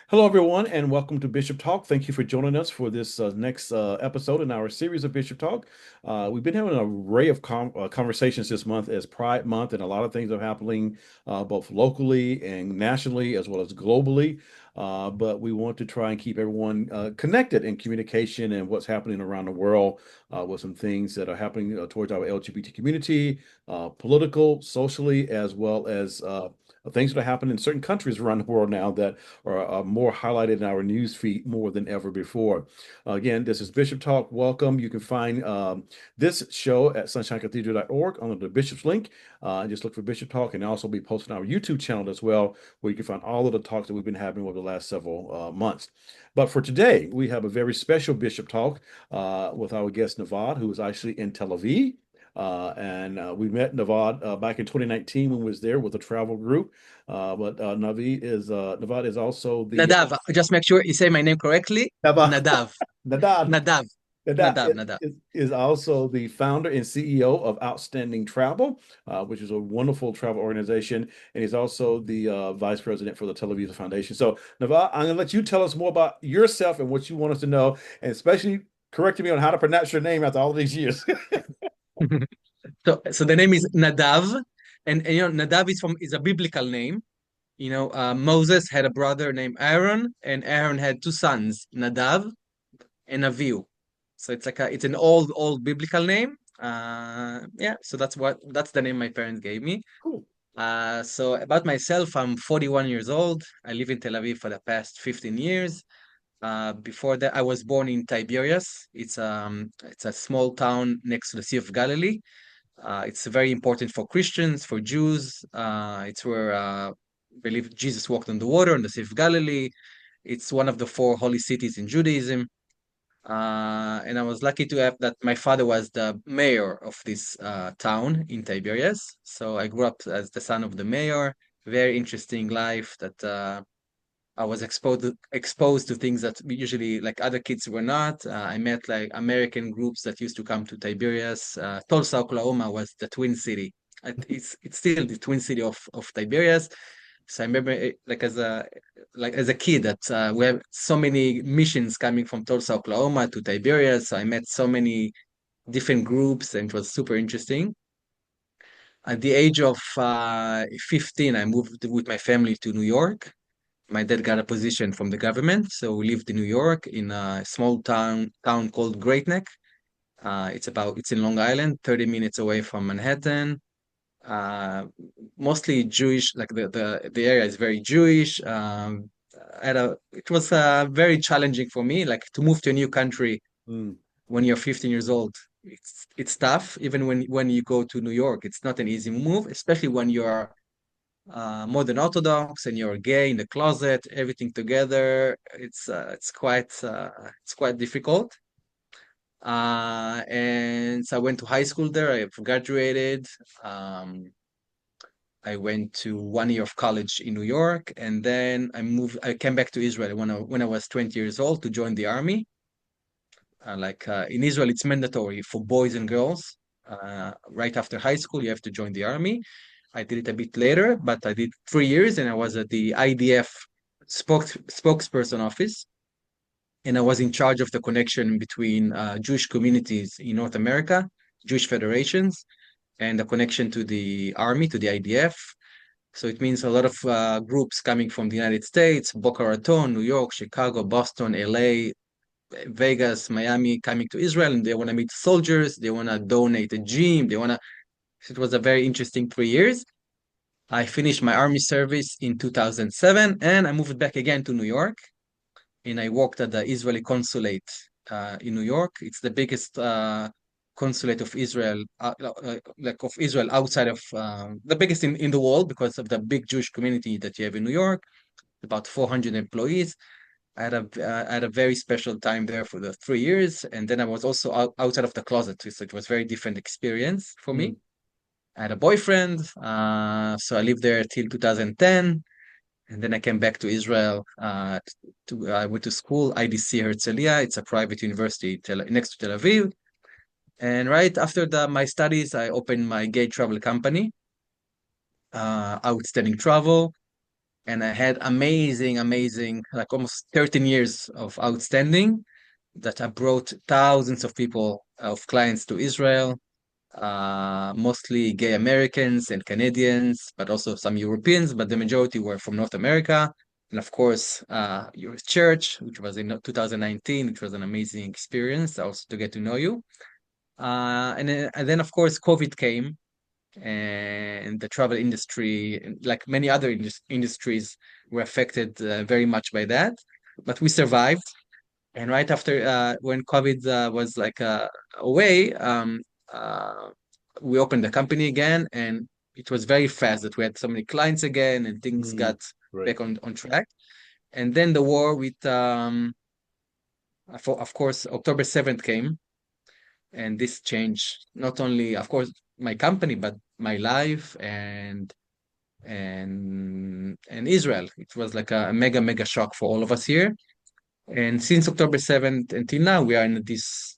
Hello, everyone, and welcome to Bishop Talk. Thank you for joining us for this next episode in our series of Bishop Talk. We've been having an array of conversations this month as Pride Month, and a lot of things are happening both locally and nationally as well as globally. But we want to try and keep everyone connected in communication and what's happening around the world with some things that are happening towards our LGBT community, political, socially, as well as things that are happening in certain countries around the world now that are more highlighted in our news feed more than ever before. Again, this is Bishop Talk. Welcome. You can find this show at sunshinecathedral.org under the Bishop's link. Just look for Bishop Talk, and also be posting on our YouTube channel as well, where you can find all of the talks that we've been having over the last several months. But for today, we have a very special Bishop Talk with our guest Nadav, who is actually in Tel Aviv. And we met Nadav back in 2019 when we was there with a travel group. But Nadav is also the Nadav, just make sure you say my name correctly. Nadav Nadav. Nadav Nadav. Nadav Nadav. Nadav. is also the founder and CEO of Outstanding Travel, which is a wonderful travel organization, and he's also the vice president for the Tel Aviv Foundation. So, Nadav, I'm going to let you tell us more about yourself and what you want us to know, and especially correcting me on how to pronounce your name after all of these years. So the name is Nadav, and Nadav is a biblical name. Moses had a brother named Aaron, and Aaron had two sons, Nadav and Avihu. So it's an old biblical name. Yeah, so that's the name my parents gave me. Cool. So about myself, I'm 41 years old. I live in Tel Aviv for the past 15 years. Before that, I was born in Tiberias. It's a small town next to the Sea of Galilee. It's very important for Christians, for Jews. It's where I believe Jesus walked on the water on the Sea of Galilee. It's one of the four holy cities in Judaism. And I was lucky to have that my father was the mayor of this town in Tiberias. So I grew up as the son of the mayor. Very interesting life that I was exposed to things that usually like other kids were not. I met like American groups that used to come to Tiberias. Tulsa, Oklahoma was the twin city. It's still the twin city of Tiberias. So I remember as a kid that we have so many missions coming from Tulsa, Oklahoma to Tiberias. So I met so many different groups, and it was super interesting. At the age of 15, I moved with my family to New York. My dad got a position from the government, so we lived in New York in a small town called Great Neck. It's in Long Island, 30 minutes away from Manhattan. Uh, Mostly Jewish, like the area is very Jewish. It was very challenging for me, like to move to a new country Mm. when you're 15 years old. It's tough, even when you go to New York. It's not an easy move, especially when you're modern Orthodox and you're gay in the closet, everything together. It's quite difficult. And so I went to high school there. I graduated. Um, I went to 1 year of college in New York, and then I came back to Israel when I was 20 years old to join the army. In Israel, it's mandatory for boys and girls. Right after high school, you have to join the army. I did it a bit later, but I did 3 years, and I was at the IDF spokesperson office, and I was in charge of the connection between Jewish communities in North America, Jewish federations, and the connection to the army, to the IDF. So it means a lot of groups coming from the United States, Boca Raton, New York, Chicago, Boston, LA, Vegas, Miami, coming to Israel, and they want to meet soldiers. They want to donate a gym. They want to. It was a very interesting 3 years. I finished my army service in 2007, and I moved back again to New York, and I worked at the Israeli consulate in New York. It's the biggest consulate of Israel, like of Israel outside of the biggest in the world because of the big Jewish community that you have in New York, about 400 employees. I had a very special time there for the 3 years, and then I was also outside of the closet, so it was very different experience for me. Mm. I had a boyfriend, so I lived there till 2010, and then I came back to Israel. I went to school, IDC Herzliya. It's a private university next to Tel Aviv. And right after my studies, I opened my gay travel company, Outstanding Travel. and I had amazing, like almost 13 years of outstanding that I brought thousands of people, of clients to Israel, mostly gay Americans and Canadians, but also some Europeans, but the majority were from North America. And of course, your church, which was in 2019, which was an amazing experience also to get to know you. And then, of course, COVID came, and the travel industry, like many other industries, were affected very much by that. But we survived. And right after, when COVID was like away, uh, we opened the company again, and it was very fast that we had so many clients again, and things Mm, got great. back on track. And then the war with, of course, October 7th came, and this changed not only, of course, my company, but my life and Israel. It was like a mega shock for all of us here. And since October 7th until now, we are in this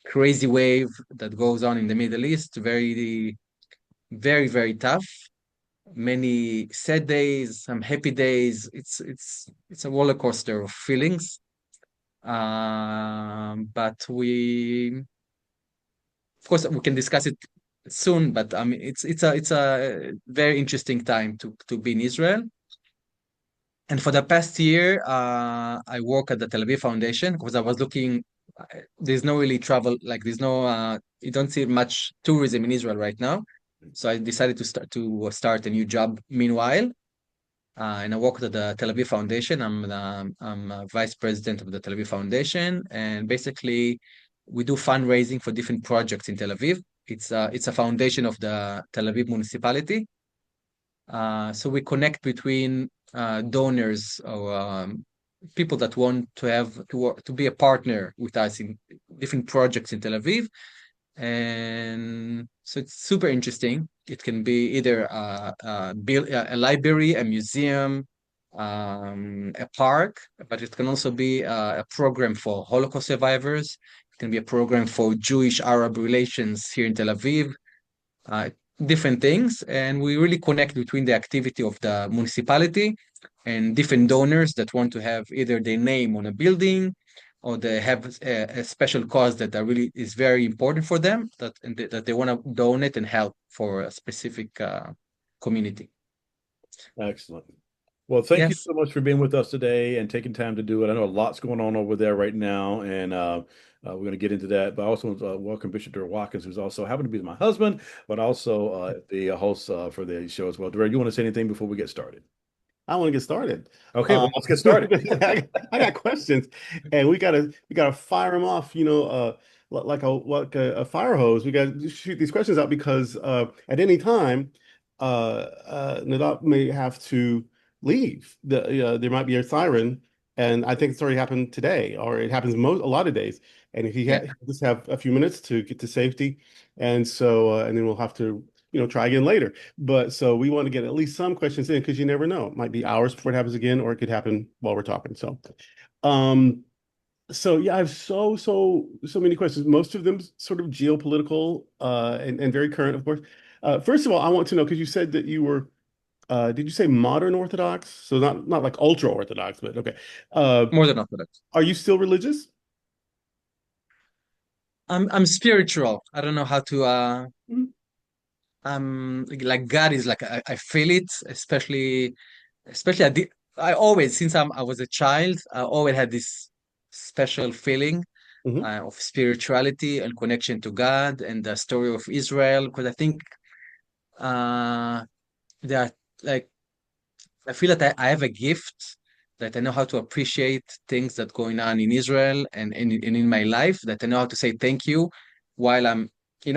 crazy wave that goes on in the Middle East. Very tough. Many sad days, some happy days. It's a roller coaster of feelings. But of course, we can discuss it soon. But I mean, it's a very interesting time to be in Israel. And for the past year, I work at the Tel Aviv Foundation because I was looking. There's no really travel, like there's no. You don't see much tourism in Israel right now, so I decided to start a new job. Meanwhile, and I work at the Tel Aviv Foundation. I'm a vice president of the Tel Aviv Foundation, and basically, we do fundraising for different projects in Tel Aviv. It's a foundation of the Tel Aviv municipality, so we connect between donors or people that want to have to be a partner with us in different projects in Tel Aviv. And so it's super interesting. It can be either a library, a museum, a park, but it can also be a program for Holocaust survivors. It can be a program for Jewish-Arab relations here in Tel Aviv, uh, different things. And we really connect between the activity of the municipality and different donors that want to have either their name on a building, or they have a special cause that are really is very important for them, that they want to donate and help for a specific community. Excellent. Well, thank you Yes, so much for being with us today and taking time to do it. I know a lot's going on over there right now, and we're going to get into that. But I also want to welcome Bishop Durrell Watkins, who's also happened to be my husband, but also the host for the show as well. Durrell, you want to say anything before we get started? I want to get started. Okay, Um, well, let's get started. I got questions, and we gotta fire them off. Like a fire hose. We got to shoot these questions out because at any time, Nadav may have to leave. There might be a siren, and I think it's already happened today, or it happens a lot of days. And if he yeah, just have a few minutes to get to safety, and then we'll have to try again later. But so we want to get at least some questions in because you never know. It might be hours before it happens again, or it could happen while we're talking. Um, so yeah, I have so many questions. Most of them sort of geopolitical, and very current, of course. First of all, I want to know because you said that you were, did you say modern Orthodox? So not like ultra Orthodox, but okay. Uh, more than Orthodox. are you still religious? I'm spiritual. I don't know how to Mhm. like God is like I feel it, especially I always, since I was a child, I always had this special feeling Mhm. of spirituality and connection to God and the story of Israel, because I think uh, that, like, I feel that I have a gift that I know how to appreciate things that going on in Israel and in my life, that I know how to say thank you while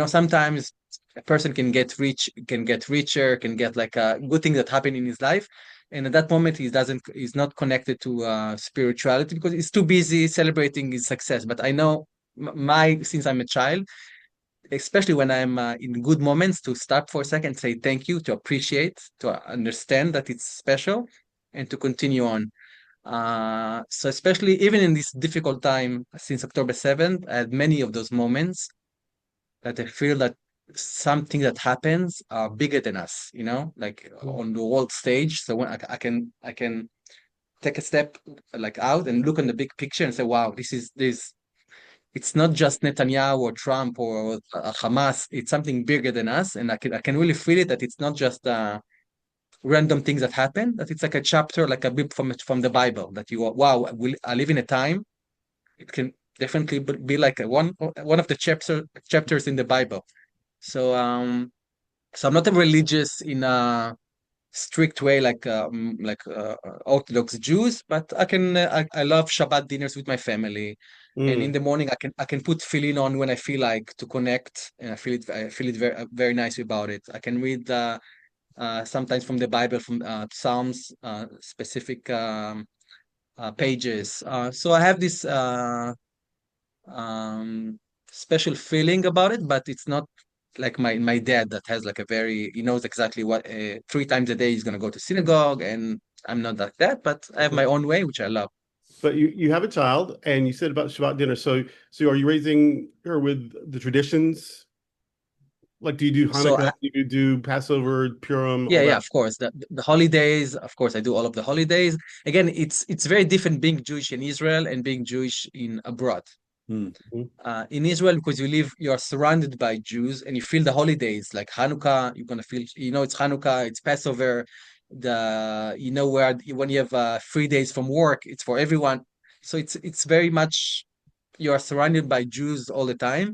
sometimes a person can get rich, can get richer, can get like a good thing that happened in his life. And at that moment, he's not connected to spirituality because he's too busy celebrating his success. But I know since I'm a child, especially when I'm in good moments, to stop for a second, say thank you, to appreciate, to understand that it's special, and to continue on. So especially even in this difficult time since October 7th, I had many of those moments that I feel that something that happens are bigger than us, you know, like on the world stage. So when I can take a step like out and look on the big picture and say, wow, this. It's not just Netanyahu or Trump or Hamas. It's something bigger than us, and I can really feel it that it's not just random things that happen. That it's like a chapter, like a bit from the Bible. That you wow, I live in a time. It can definitely be like one of the chapters in the Bible. So so I'm not a religious in a strict way like Orthodox Jews, but I love Shabbat dinners with my family, and in Mm. the morning I can put tefillin on when I feel like to connect, and I feel it very nice about it. I can read sometimes from the Bible, from Psalms, specific pages. So I have this um, special feeling about it, but it's not like my dad that has like a very he knows exactly what 3 times a day he's gonna go to synagogue, and I'm not like that, but I have my own way, which I love. But you have a child, and you said about Shabbat dinner. So are you raising her with the traditions? Like, do you do So Hanukkah? Do you do Passover, Purim, yeah, all yeah, that? of course. The holidays, of course, I do all of the holidays. Again, it's very different being Jewish in Israel and being Jewish in abroad. Hmm. Mhm. In Israel, because you're surrounded by Jews and you feel the holidays like Hanukkah. You're gonna feel, it's Hanukkah, it's Passover. Where when you have 3 days from work, it's for everyone. So it's very much you are surrounded by Jews all the time.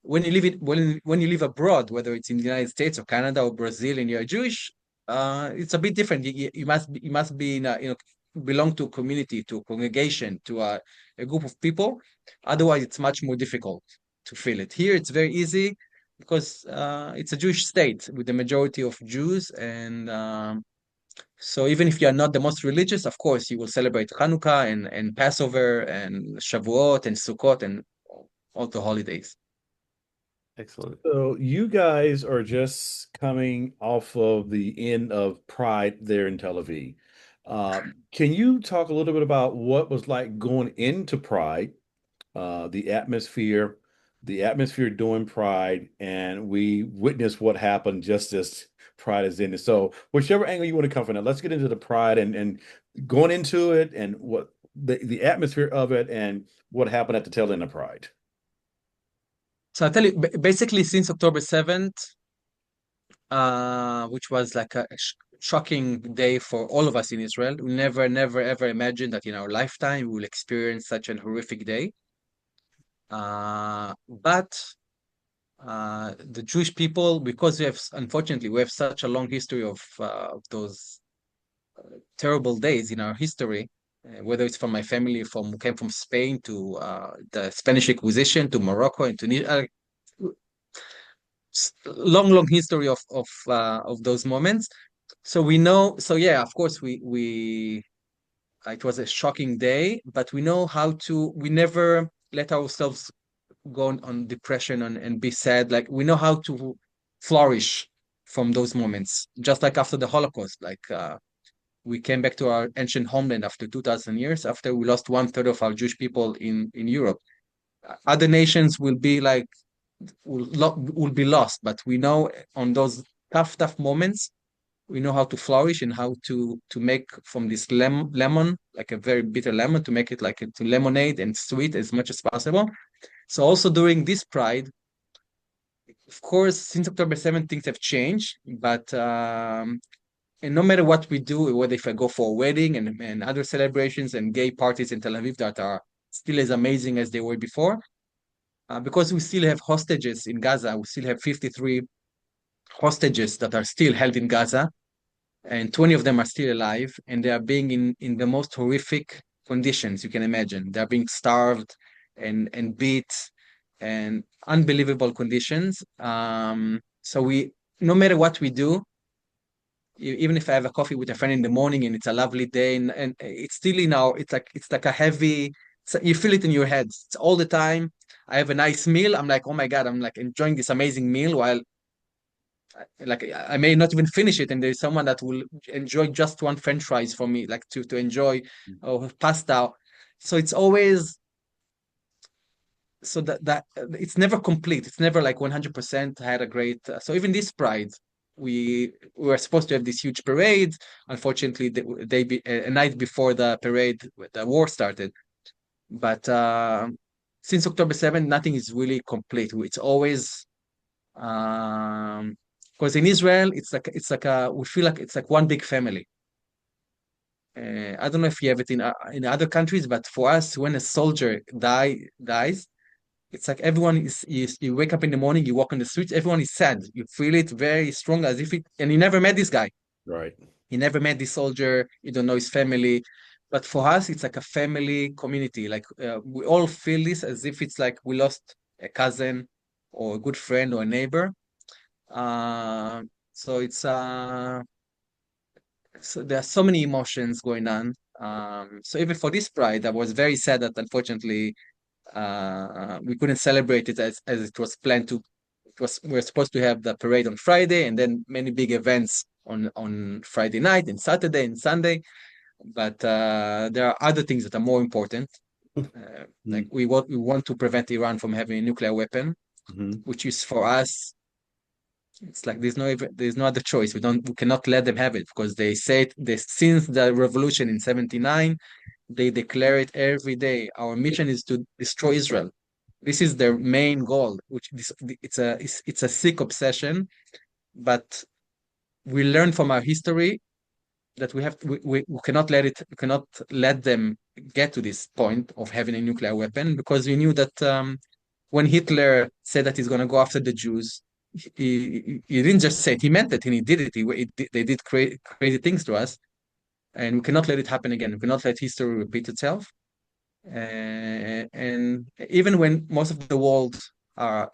When you live abroad, whether it's in the United States or Canada or Brazil, and you're Jewish, it's a bit different. You must be belong to a community, to a congregation, to a group of people. Otherwise, it's much more difficult to feel it. Here, it's very easy because it's a Jewish state with the majority of Jews, and so even if you are not the most religious, of course, you will celebrate Hanukkah and Passover and Shavuot and Sukkot and all the holidays. Excellent. So you guys are just coming off of the end of Pride there in Tel Aviv. Can you talk a little bit about what was like going into Pride, the atmosphere during Pride, and we witnessed what happened just as Pride is ended. So whichever angle you want to come from that, let's get into the Pride and going into it and what the atmosphere of it and what happened at the tail end of Pride. So I tell you, basically, since October 7th, which was like a shocking day for all of us in Israel, we never, never, ever imagined that in our lifetime we will experience such an horrific day. But the Jewish people, because unfortunately, we have such a long history of those terrible days in our history, whether it's from my family from came from Spain to the Spanish Inquisition to Morocco and Tunisia, long, long history of those moments. So we know. So yeah, of course, we it was a shocking day, but we know how to. We never let ourselves go on depression and be sad. Like we know how to flourish from those moments. Just like after the Holocaust, like we came back to our ancient homeland after 2,000 years, after we lost 1/3 of our Jewish people in Europe. Other nations will be lost, but we know on those tough moments, we know how to flourish and how to make from this lemon, like a very bitter lemon, to make it like to lemonade and sweet as much as possible. So also during this Pride, of course, since October 7th, things have changed, but and no matter what we do, whether if I go for a wedding and other celebrations and gay parties in Tel Aviv that are still as amazing as they were before, because we still have hostages in Gaza, we still have 53 hostages that are still held in Gaza, and 20 of them are still alive, and they are being in the most horrific conditions you can imagine. They are being starved and beat and unbelievable conditions. So no matter what we do, even if I have a coffee with a friend in the morning and it's a lovely day, and it's still it's like a heavy. You feel it in your head. It's all the time. I have a nice meal. I'm like, oh my God, I'm like enjoying this amazing meal while like I may not even finish it, and there's someone that will enjoy just one French fries for me, like to enjoy pasta. So it's always so that it's never complete. It's never like 100% had a great. So even this Pride, we were supposed to have this huge parade. Unfortunately, a night before the parade, the war started. But since October 7th, nothing is really complete. It's always because in Israel, it's like a we feel like it's like one big family. I don't know if you have it in other countries, but for us, when a soldier dies, it's like everyone is you wake up in the morning, you walk on the streets, everyone is sad. You feel it very strong as if it, and you never met this guy. Right. You never met this soldier, you don't know his family. But for us, it's like a family community. Like we all feel this as if it's like we lost a cousin or a good friend or a neighbor. So it's so there are so many emotions going on. So even for this Pride, I was very sad that unfortunately we couldn't celebrate it as it was planned to. We were supposed to have the parade on Friday and then many big events on Friday night and Saturday and Sunday. But there are other things that are more important. Like we want to prevent Iran from having a nuclear weapon, which is for us. It's like there's no other choice. We cannot let them have it because they say since the revolution in 79, they declare it every day. Our mission is to destroy Israel. This is their main goal, which it's a sick obsession, but we learn from our history that we cannot let them get to this point of having a nuclear weapon because we knew that when Hitler said that he's going to go after the Jews, he didn't just say it, he meant it and he did it. They did crazy things to us, and we cannot let it happen again. We cannot let history repeat itself. And even when most of the world are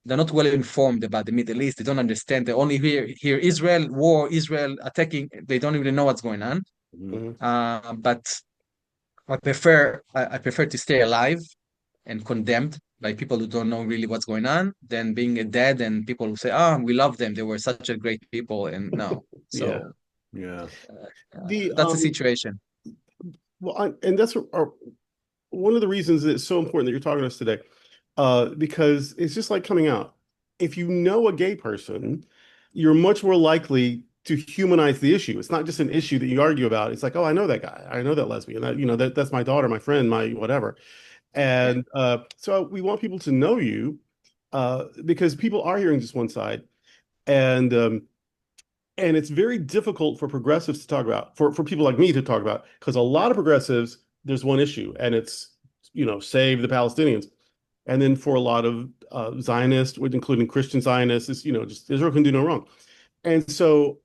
they're not well informed about the Middle East, they don't understand. They only hear Israel war, Israel attacking. They don't even know what's going on. But I prefer to stay alive and condemned by people who don't know really what's going on than being dead and people who say, "Oh, we love them. They were such a great people." And no, Yeah. so Yeah. that's the situation. Well, and that's one of the reasons that it's so important that you're talking to us today, because it's just like coming out. If you know a gay person, you're much more likely to humanize the issue. It's not just an issue that you argue about. It's like, oh, I know that guy. I know that lesbian. That's my daughter, my friend, my whatever. Yeah. And so we want people to know you because people are hearing just one side. And and it's very difficult for progressives to talk about, for people like me to talk about, because a lot of progressives, there's one issue, and it's, save the Palestinians. And then for a lot of Zionists, including Christian Zionists, it's, just Israel can do no wrong. And so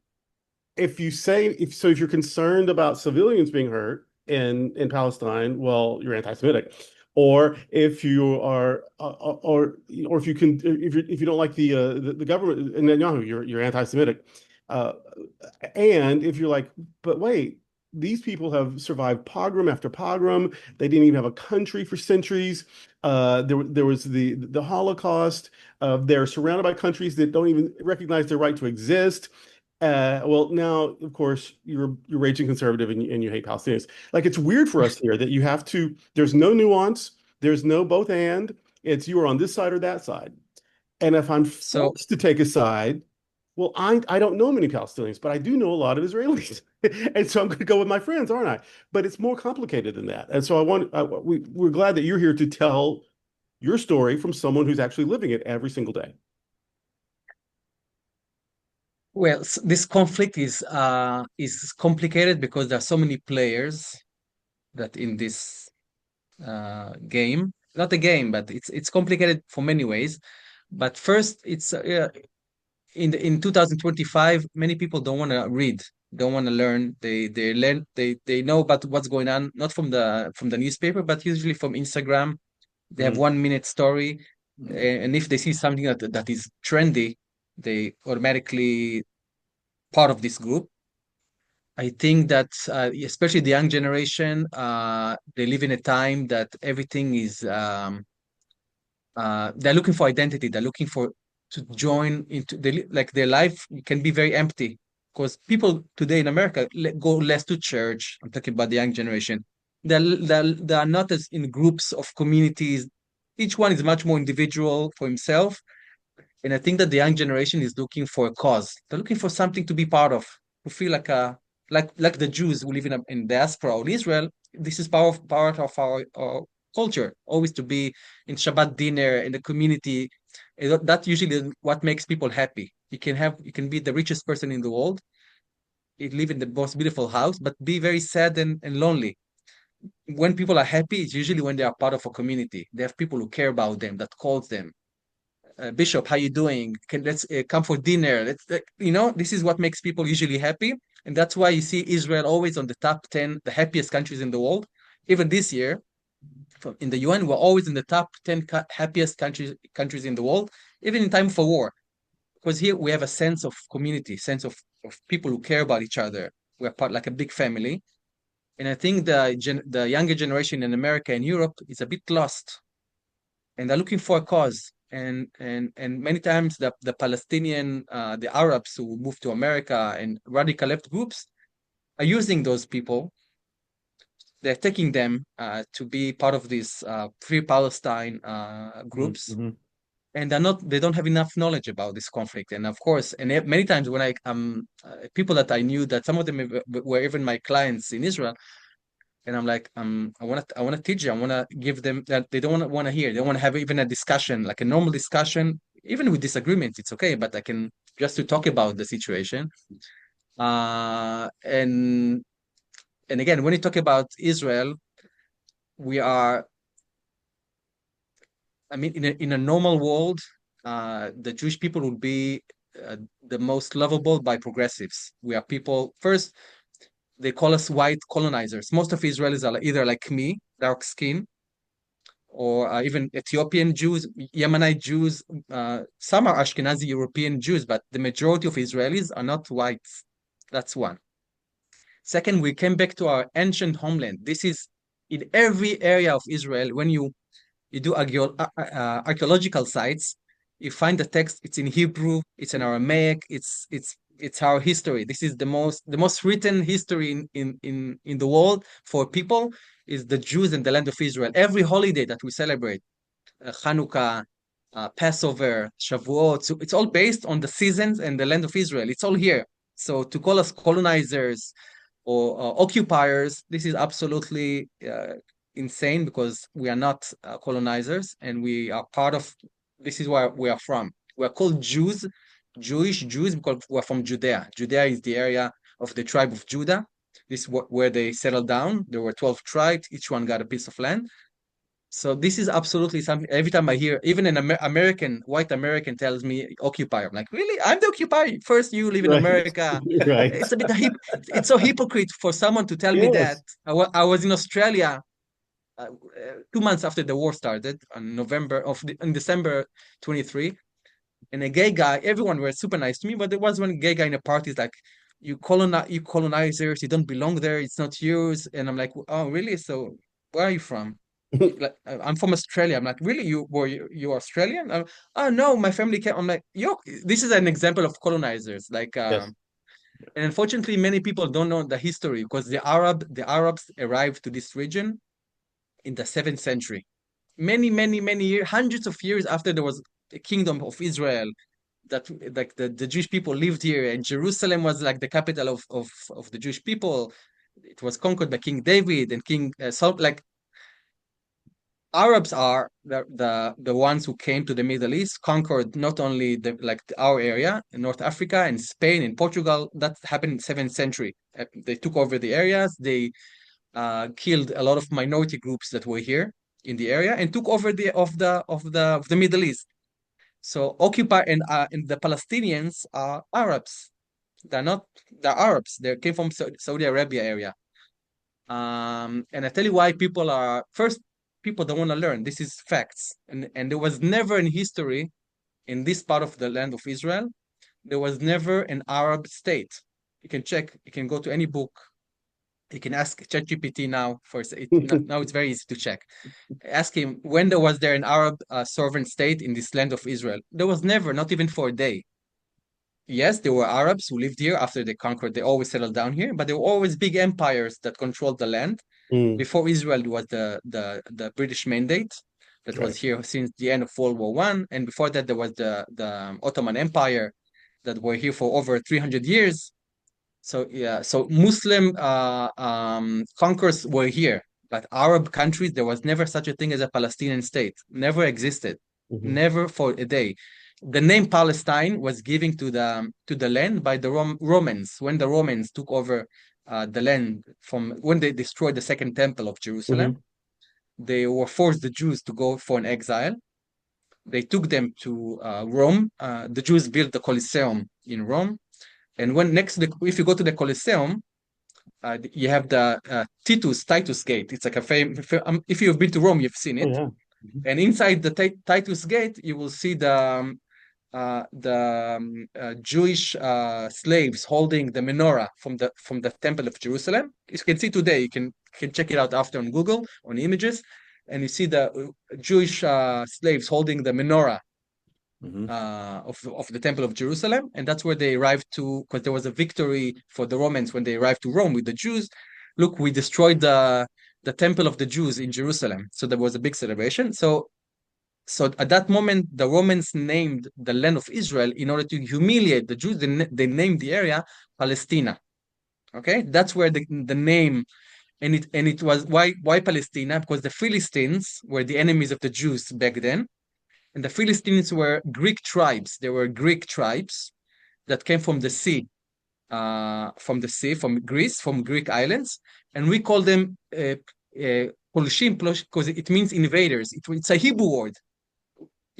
if you're concerned about civilians being hurt in Palestine, well, you're anti-Semitic. Or if you are, or if you don't like the government in Netanyahu, you're anti-Semitic. Uh, and if you're like, but wait, these people have survived pogrom after pogrom. They didn't even have a country for centuries. There was the Holocaust. They're surrounded by countries that don't even recognize their right to exist. Well, now, of course, you're raging conservative and you hate Palestinians. Like, it's weird for us here that there's no nuance, there's no both and. It's you are on this side or that side. And if I'm So forced to take a side, well, I don't know many Palestinians, but I do know a lot of Israelis. And so I'm going to go with my friends, aren't I? But it's more complicated than that. And so we're glad that you're here to tell your story from someone who's actually living it every single day. well, this conflict is complicated because there are so many players that in this game, not a game, but it's complicated for many ways. But first, it's in 2025, many people don't want to read, don't want to learn. They know about what's going on, not from the newspaper, but usually from Instagram. They have Mhm. 1 minute story, and if they see something that is trendy, they automatically part of this group. I think that especially the young generation, they live in a time that everything is they're looking for identity. They're looking for to join into like their life can be very empty because people today in America go less to church. I'm talking about the young generation. They are not as in groups of communities. each one is much more individual for himself. And I think that the young generation is looking for a cause. They're looking for something to be part of, to feel like like the Jews who live in diaspora or in Israel. This is part of our culture, always to be in Shabbat dinner in the community. That usually what makes people happy. You can be the richest person in the world, you live in the most beautiful house, but be very sad and lonely. When people are happy, it's usually when they are part of a community. They have people who care about them, that calls them. Bishop, how you doing? Let's come for dinner. This is what makes people usually happy, and that's why you see Israel always on the top 10, the happiest countries in the world. Even this year, in the UN, we're always in the top 10 happiest countries in the world, even in time for war, because here we have a sense of community, sense of people who care about each other. We're part like a big family, and I think the younger generation in America and Europe is a bit lost, and they're looking for a cause. And many times the Palestinian, the Arabs who moved to America and radical left groups are using those people. They're taking them to be part of these Free Palestine groups, Mm-hmm. and they don't have enough knowledge about this conflict. And of course, many times when people that I knew, that some of them were even my clients in Israel, and I'm like, I want to teach you. I want to give them that they don't want to hear. They don't want to have even a discussion, like a normal discussion, even with disagreements. It's okay, but I can just to talk about the situation. Uh, and and again, when you talk about Israel, we are. I mean, in a normal world, the Jewish people would be the most lovable by progressives. We are people first. They call us white colonizers. Most of Israelis are either like me, dark skin, or even Ethiopian Jews, Yemenite Jews. Some are Ashkenazi European Jews, but the majority of Israelis are not whites. That's one. Second, we came back to our ancient homeland. This is in every area of Israel. When you do archaeological sites, you find the text. It's in Hebrew. It's in Aramaic. It's our history. This is the most written history in the world for people is the Jews and the land of Israel. Every holiday that we celebrate, Hanukkah, Passover, Shavuot, so it's all based on the seasons and the land of Israel. It's all here. So to call us colonizers or occupiers, this is absolutely insane because we are not colonizers and we are part of. This is where we are from. We are called Jews, Jewish Jews, because we're from Judea. Judea is the area of the tribe of Judah. This is where they settled down. There were 12 tribes. Each one got a piece of land. So this is absolutely something. Every time I hear, even an American, white American tells me occupier, I'm like, really? I'm the occupier. First, you live in Right. America. Right. It's a bit it's so hypocrite for someone to tell me that. Yes. I was in Australia 2 months after the war started in December 23, and a gay guy. Everyone were super nice to me, but there was one gay guy in a party. He's like, you colonizers, you don't belong there. It's not yours. And I'm like, oh, really? So where are you from? Like, I'm from Australia. I'm like, really? You Australian? Oh no, my family came. I'm like, yo, this is an example of colonizers. Like, Yes. and unfortunately, many people don't know the history because the Arabs arrived to this region in the 7th century. Many years, hundreds of years after there was a kingdom of Israel, that like the Jewish people lived here, and Jerusalem was like the capital of the Jewish people. It was conquered by King David and King Saul. Like Arabs are the ones who came to the Middle East, conquered not only our area in North Africa and Spain and Portugal. That happened in 7th century. They took over the areas. They killed a lot of minority groups that were here in the area and took over the Middle East. So and the Palestinians are Arabs. They're Arabs. They came from Saudi Arabia area. And I tell you why people don't want to learn. This is facts. And there was never in history in this part of the land of Israel, there was never an Arab state. You can check, you can go to any book. You can ask ChatGPT now now it's very easy to check. Ask him when was there an Arab sovereign state in this land of Israel. There was never, not even for a day. Yes, there were Arabs who lived here after they conquered. They always settled down here, but there were always big empires that controlled the land. Mm. Before Israel was the British mandate, that Right. was here since the end of World War One, and before that there was the Ottoman Empire that were here for over 300 years. So yeah, so Muslim conquerors were here, but Arab countries, there was never such a thing as a Palestinian state. Never existed, Mhm. never for a day. The name Palestine was given to the land by the Romans when the Romans took over the land from when they destroyed the Second Temple of Jerusalem. Mhm. They were forced the Jews to go for an exile. They took them to Rome. The Jews built the Colosseum in Rome. And when if you go to the Colosseum, you have the Titus Gate. It's like if you've been to Rome, you've seen Oh it. yeah. Mhm. And inside the Titus Gate, you will see the Jewish slaves holding the menorah from the Temple of Jerusalem. You can see today. You can check it out after on Google on images, and you see the Jewish slaves holding the menorah Hmm. of the Temple of Jerusalem, and that's where they arrived to, because there was a victory for the Romans when they arrived to Rome with the Jews. Look, we destroyed the Temple of the Jews in Jerusalem, so there was a big celebration. So at that moment, the Romans named the land of Israel in order to humiliate the Jews. They named the area Palestina. Okay, that's where the name, and it was why Palestina, because the Philistines were the enemies of the Jews back then, and the Philistines were Greek tribes. They were Greek tribes that came from Greece, from Greek islands, and we call them Polishim because it means invaders. It's a Hebrew word.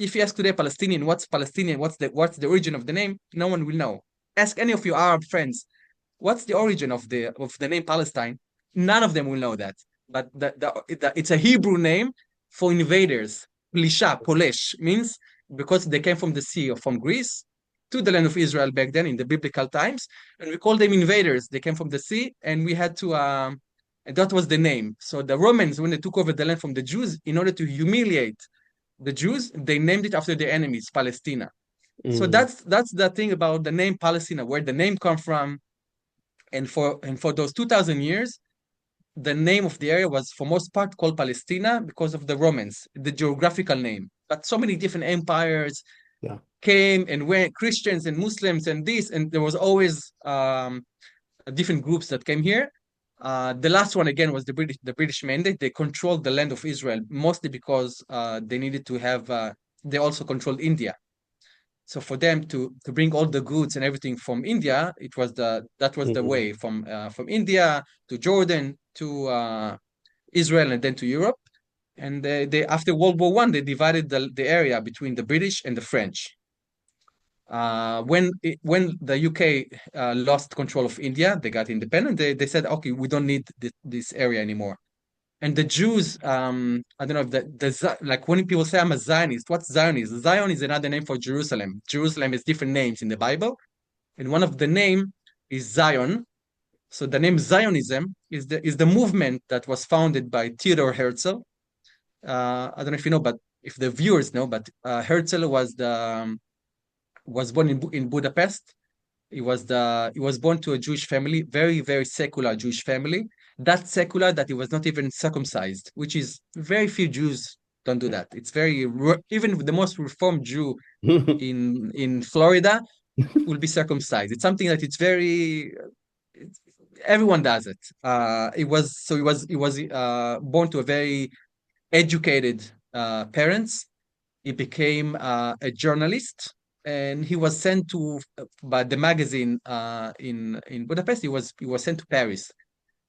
If you ask today Palestinian, what's Palestinian? What's the origin of the name? No one will know. Ask any of your Arab friends, what's the origin of the name Palestine? None of them will know that. But it's a Hebrew name for invaders. Plisha, Polesh means because they came from the sea or from Greece to the land of Israel back then in the biblical times, and we call them invaders. They came from the sea, and we had to. And that was the name. So the Romans, when they took over the land from the Jews, in order to humiliate the Jews, they named it after their enemies, Palestina. So Mm. that's the thing about the name Palestina, where the name come from, and for those 2,000 years, the name of the area was for most part called Palestina because of the Romans, the geographical name. But so many different empires Yeah. came and went, Christians and Muslims and this, and there was always different groups that came here. The last one again was the British Mandate. They controlled the land of Israel mostly because they needed to have. They also controlled India. So for them to bring all the goods and everything from India, that was the Mhm. way from India to Jordan to Israel and then to Europe. And they after World War One, they divided the area between the British and the French. When the UK lost control of India, they got independent. They said, okay, we don't need this area anymore. And the Jews, I don't know if like when people say I'm a Zionist, what's Zionist? Zion is another name for Jerusalem. Jerusalem has different names in the Bible, and one of the name is Zion. So the name Zionism is the movement that was founded by Theodor Herzl. I don't know if you know, but if the viewers know, but Herzl was born in Budapest. He was born to a Jewish family, very, very secular Jewish family. That secular that he was not even circumcised, which is very few Jews don't do that. It's even the most reformed Jew in Florida will be circumcised. It's something that it's, everyone does it. He was born to a very educated parents. He became a journalist, and he was sent to by the magazine in Budapest. He was sent to Paris,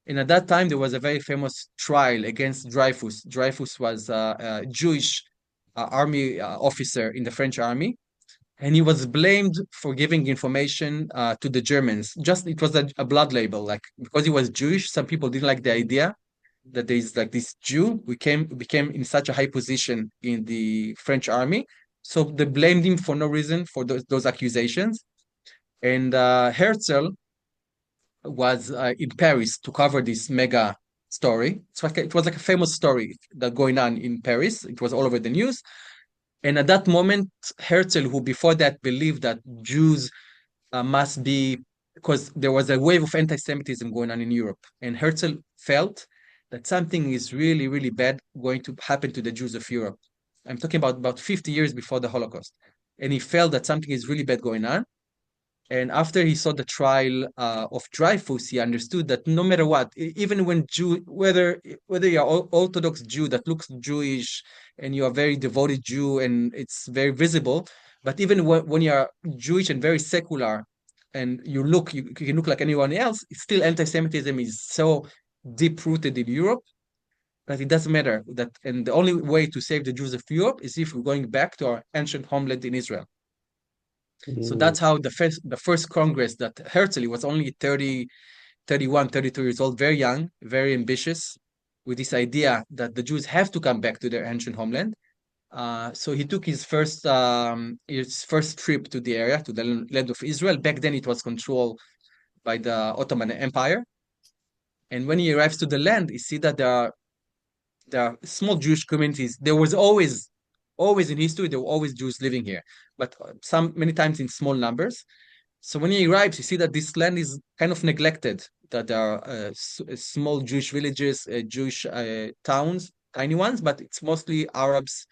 and at that time there was a very famous trial against Dreyfus. Dreyfus was a Jewish army officer in the French army, and he was blamed for giving information to the Germans. Just it was a blood label, like because he was Jewish. Some people didn't like the idea that there's like this Jew became in such a high position in the French army. So they blamed him for no reason for those accusations. And Herzl was in Paris to cover this mega story. It was like a famous story that going on in Paris. It was all over the news. And at that moment, Herzl, who before that believed that Jews must be, because there was a wave of anti-Semitism going on in Europe, and Herzl felt that something is really, really bad going to happen to the Jews of Europe. I'm talking about 50 years before the Holocaust. And he felt that something is really bad going on. And after he saw the trial of Dreyfus, he understood that no matter what, even when whether you're Orthodox Jew that looks Jewish and you're a very devoted Jew and it's very visible, but even when you're Jewish and very secular and you can look like anyone else, still anti-Semitism is so deep-rooted in Europe that it doesn't matter. And the only way to save the Jews of Europe is if we're going back to our ancient homeland in Israel. So that's how the first Congress that Herzl was only 30, 31, 32 years old, very young, very ambitious, with this idea that the Jews have to come back to their ancient homeland. So he took his first trip to the area, to the land of Israel. Back then it was controlled by the Ottoman Empire. And when he arrives to the land, he see that there are small Jewish communities. There was always in history, there were always Jews living here, but many times in small numbers. So when he arrives, you see that this land is kind of neglected, that there are small Jewish villages, Jewish towns, tiny ones, but it's mostly Arabs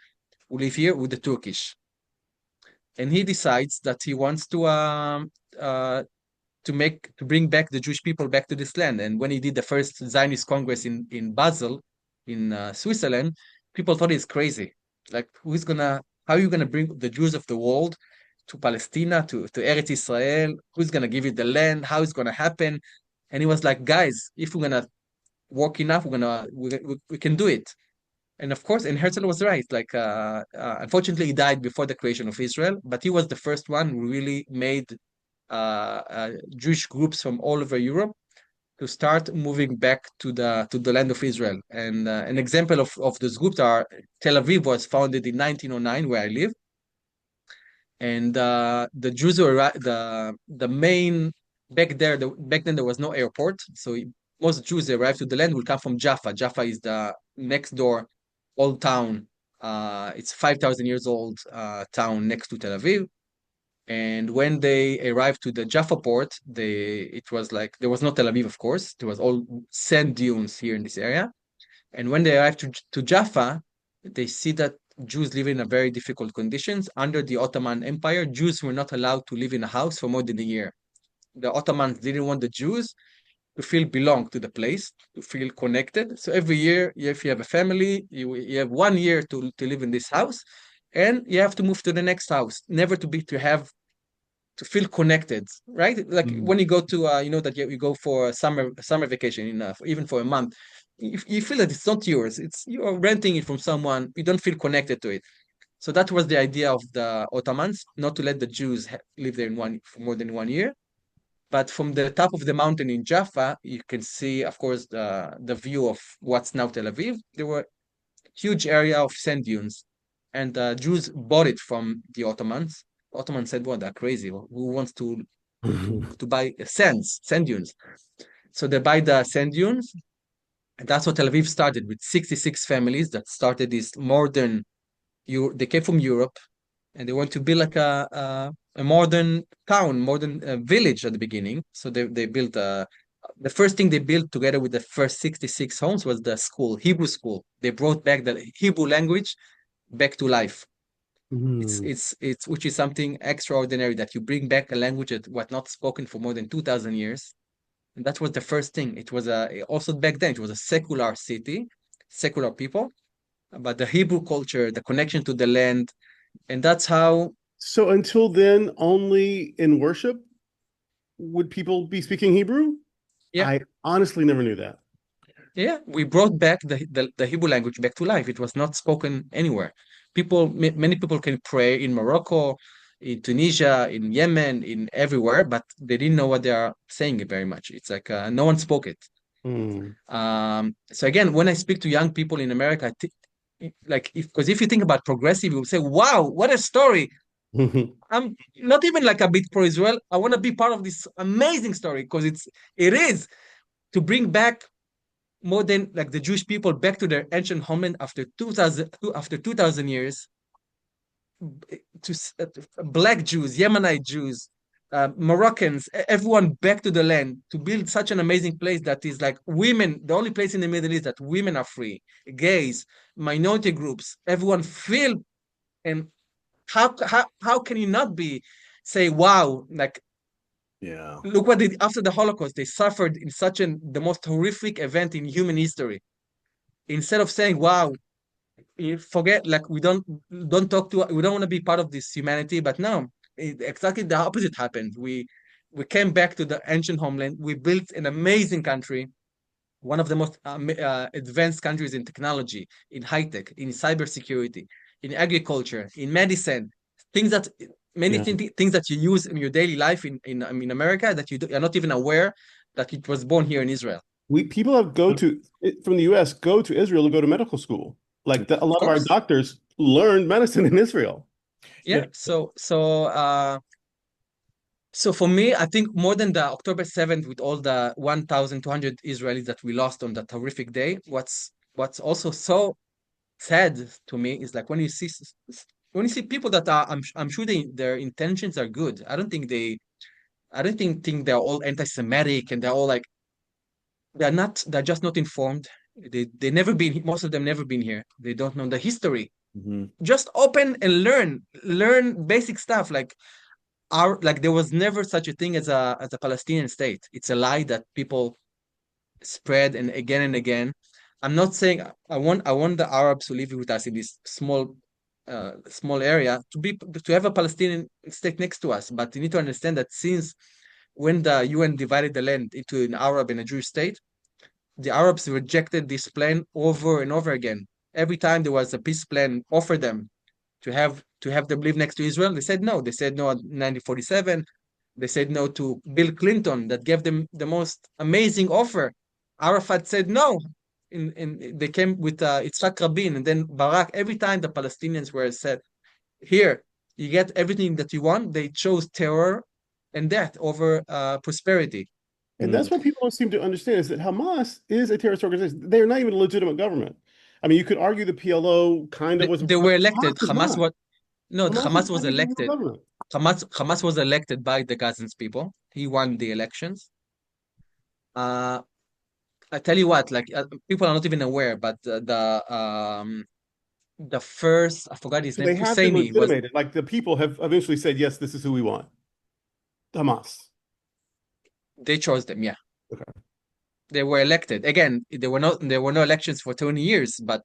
who live here with the Turkish. And he decides that he wants to bring back the Jewish people back to this land. And when he did the first Zionist Congress in Basel, in Switzerland, people thought he's crazy. Like, how are you gonna bring the Jews of the world to Palestine, to Eretz Israel? Who's gonna give you the land? How is it gonna happen? And he was like, guys, if we're gonna work enough, we can do it. And of course, and Herzl was right. Like, unfortunately, he died before the creation of Israel, but he was the first one who really made Jewish groups from all over Europe to start moving back to the land of Israel. And an example of those groups are Tel Aviv was founded in 1909, where I live. And the Jews were the main back then there was no airport, so most Jews arrived to the land will come from Jaffa. Jaffa is the next door old town. It's 5,000 years old town next to Tel Aviv. And when they arrived to the Jaffa port, it was like there was no Tel Aviv, of course. There was all sand dunes here in this area. And when they arrived to Jaffa, they see that Jews live in a very difficult conditions. Under the Ottoman Empire, Jews were not allowed to live in a house for more than a year. The Ottomans didn't want the Jews to feel belong to the place, to feel connected. So every year, if you have a family, you have 1 year to live in this house, and you have to move to the next house, never to feel connected, right? Like when you go to, that you go for a summer vacation, even for a month, you feel that it's not yours. You're renting it from someone. You don't feel connected to it. So that was the idea of the Ottomans, not to let the Jews live there for more than 1 year. But from the top of the mountain in Jaffa, you can see, of course, the view of what's now Tel Aviv. There were huge area of sand dunes, and Jews bought it from the Ottomans. Ottomans said, "What? They're crazy. Who wants to buy sand dunes?" So they buy the sand dunes, and that's what Tel Aviv started with 66 families that started this modern. They came from Europe, and they want to build like a modern town, modern village at the beginning. So they built the first thing they built together with the first 66 homes was the school, Hebrew school. They brought back the Hebrew language back to life. It's which is something extraordinary that you bring back a language that was not spoken for more than 2,000 years. And that was the first thing. It was also back then, it was a secular city, secular people, but the Hebrew culture, the connection to the land, and that's how. So until then, only in worship would people be speaking Hebrew? Yeah. I honestly never knew that. Yeah, we brought back the Hebrew language back to life. It was not spoken anywhere. Many people can pray in Morocco, in Tunisia, in Yemen, in everywhere, but they didn't know what they are saying very much. It's like no one spoke it. So again, when I speak to young people in America, because if you think about progressive, you will say, "Wow, what a story!" I'm not even like a bit pro-Israel. I want to be part of this amazing story because it is to bring back more than like the Jewish people back to their ancient homeland after 2,000 years. Black Jews, Yemenite Jews, Moroccans, everyone back to the land to build such an amazing place that is like women, the only place in the Middle East that women are free, gays, minority groups, everyone feel And how can you not be say, wow, like Yeah. look what they after the Holocaust, they suffered in such the most horrific event in human history. Instead of saying, wow, you forget, like don't talk to, we don't want to be part of this humanity, but no, exactly the opposite happened. We came back to the ancient homeland. We built an amazing country, one of the most advanced countries in technology, in high tech, in cybersecurity, in agriculture, in medicine, things that Yeah. things that you use in your daily life in America that you're not even aware that it was born here in Israel. We people have go to from the US go to Israel to go to medical school. Like a Of lot of our course. doctors learned medicine in Israel. Yeah. So for me, I think more than the October 7th with all the 1,200 Israelis that we lost on that horrific day, what's also so sad to me is like when you see people that are I'm sure their intentions are good. I don't think they're all anti-Semitic and they're all like they're just not informed. They never been, most of them never been here. They don't know the history. Mm-hmm. Just open and learn basic stuff like there was never such a thing as a Palestinian state. It's a lie that people spread and again. I'm not saying I want the Arabs who live with us in this small area to have a Palestinian state next to us. But you need to understand that since when the UN divided the land into an Arab and a Jewish state, the Arabs rejected this plan over and over again. Every time there was a peace plan offered them to have them live next to Israel, they said no. They said no in 1947. They said no to Bill Clinton that gave them the most amazing offer. Arafat said no. They came with Yitzhak Rabin and then Barak. Every time the Palestinians were said, here, you get everything that you want, they chose terror and death over prosperity. And that's what people don't seem to understand is that Hamas is a terrorist organization. They are not even a legitimate government. I mean, you could argue the PLO kind of was, They but were elected. Hamas is not. Hamas is Hamas was not even a real elected. government. Hamas was elected by the Gazans people. He won the elections. Uh, I tell you what, like people are not even aware, but the first, I forgot his So name, they have been Husseini was, legitimated. Like the people have eventually said, yes, this is who we want. Hamas. they chose them, yeah. Okay. They were elected. Again, there were no elections for 20 years, but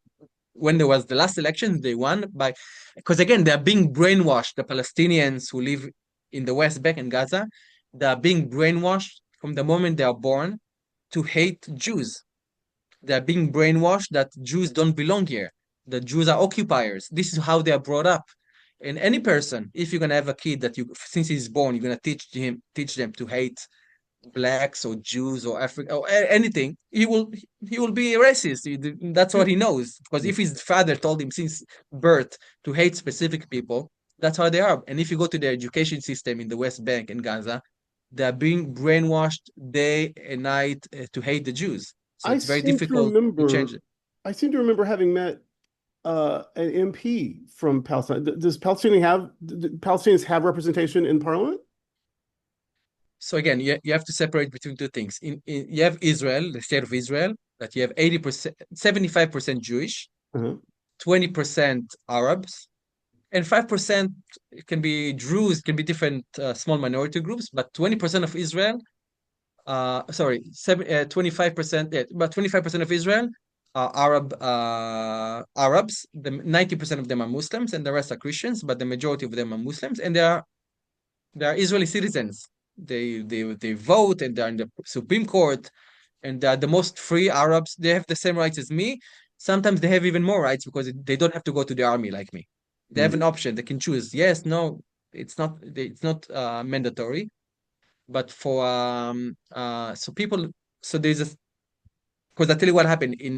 when there was the last election, they won by because again, they're being brainwashed, the Palestinians who live in the West Bank and Gaza, they're being brainwashed from the moment they are born to hate Jews. They're being brainwashed that Jews don't belong here, that Jews are occupiers. This is how they are brought up. And any person, if you're gonna have a kid that you since he's born, you're gonna teach them to hate blacks or Jews or Africa or anything, he will be a racist. That's what he knows. Because if his father told him since birth to hate specific people, that's how they are. And if you go to the education system in the West Bank and Gaza, they're being brainwashed day and night to hate the Jews. So I it's very seem to difficult to change remember, it. I seem to remember having met an MP from Palestine. Does Palestinians have representation in parliament? So again, you have to separate between two things. You have Israel, the state of Israel, that you have 80%, 75% Jewish, Uh-huh. 20% Arabs, and 5% can be Druze, can be different small minority groups, but 20% of Israel, 25%, yeah, but 25% of Israel are Arabs. The 90% of them are Muslims, and the rest are Christians, but the majority of them are Muslims, and they are Israeli citizens. They vote, and they're in the Supreme Court, and they're the most free Arabs. They have the same rights as me. Sometimes they have even more rights because they don't have to go to the army like me. They have an option. They can choose yes, no. It's not mandatory. But for so people, so there's a because I tell you what happened in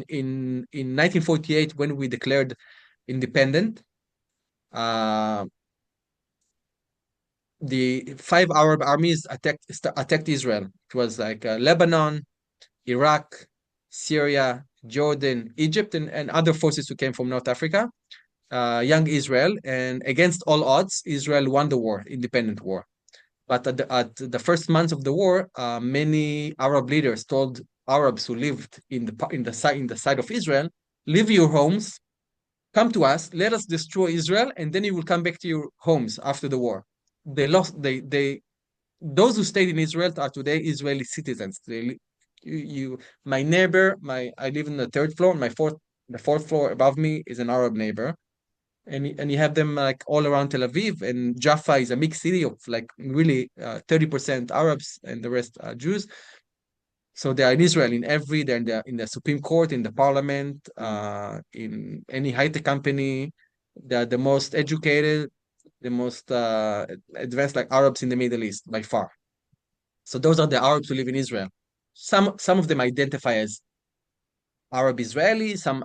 1948 when we declared independent. Uh, the five Arab armies attacked Israel. It was like Lebanon, Iraq, Syria, Jordan, Egypt, and other forces who came from North Africa. Young Israel, and against all odds, Israel won the war, independent war. But at the first months of the war, many Arab leaders told Arabs who lived in the side of Israel, leave your homes, come to us, let us destroy Israel, and then you will come back to your homes after the war. They lost. Those who stayed in Israel are today Israeli citizens. My neighbor, I live in the third floor. The fourth floor above me is an Arab neighbor, and you have them like all around Tel Aviv. And Jaffa is a mixed city of like really 30% Arabs and the rest Jews. So they are in Israel they're in the Supreme Court, in the parliament, in any high-tech company. They're the most educated, the most advanced like Arabs in the Middle East by far. So those are the Arabs who live in Israel. Some of them identify as Arab Israelis, some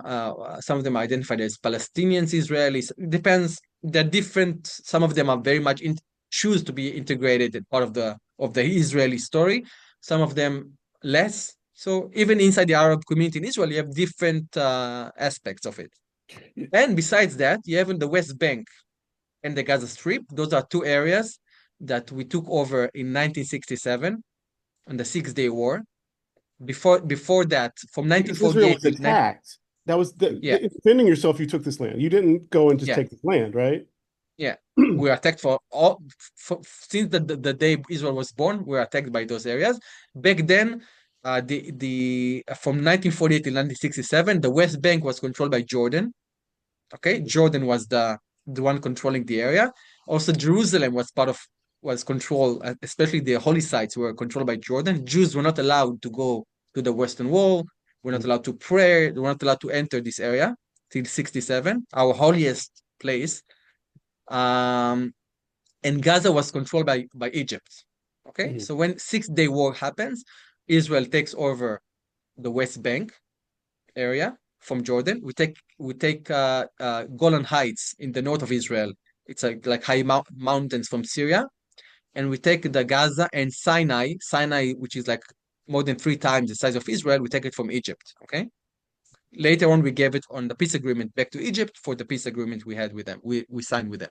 of them are identified as Palestinians Israelis. It depends. They're different. Some of them are very much choose to be integrated as part of the Israeli story. Some of them less. So even inside the Arab community in Israel, you have different aspects of it. And besides that, you have in the West Bank and the Gaza Strip. Those are two areas that we took over in 1967 on the Six-Day War. Before that, from Because Israel 1948 was to attacked. That was yeah, defending yourself. You took this land. You didn't go and just yeah, take this land, right? yeah. We were attacked since the day Israel was born. We were attacked by those areas. Back then, the from 1948 to 1967, the West Bank was controlled by Jordan. Okay, Jordan was the one controlling the area. Also, Jerusalem was controlled, especially the holy sites were controlled by Jordan. Jews were not allowed to go to the Western Wall. We're not allowed to pray. They were not allowed to enter this area till 67, our holiest place. Um, and Gaza was controlled by Egypt. Okay, so when Six-Day War happens, Israel takes over the West Bank area from Jordan. We take Golan Heights in the north of Israel. It's like high mountains from Syria, and we take the Gaza and Sinai, which is like more than 3 times the size of Israel. We take it from Egypt. Okay. Later on, we gave it on the peace agreement back to Egypt for the peace agreement we had with them. We signed with them.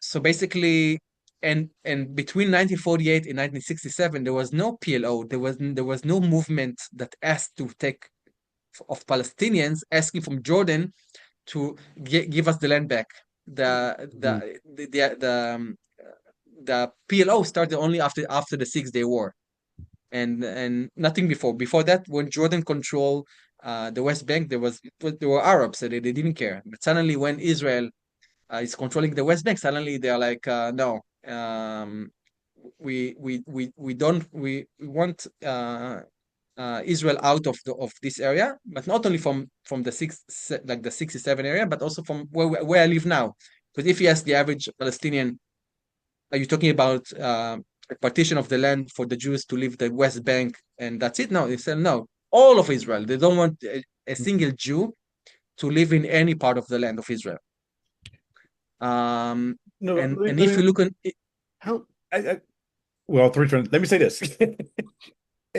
So basically, and between 1948 and 1967, there was no PLO. There was no movement that asked to take of Palestinians asking from Jordan to give us the land back. The PLO started only after the Six-Day War, and nothing before. Before that, when Jordan controlled the West Bank, there were Arabs, so they didn't care. But suddenly, when Israel is controlling the West Bank, suddenly they are like, no, we don't we want Israel out of this area, but not only from the 67 area, but also from where I live now. Because if you ask the average Palestinian, are you talking about a partition of the land for the Jews to leave the West Bank and that's it? No, they said no. All of Israel. They don't want a single Jew to live in any part of the land of Israel. No, and if you look at how well, let me say this.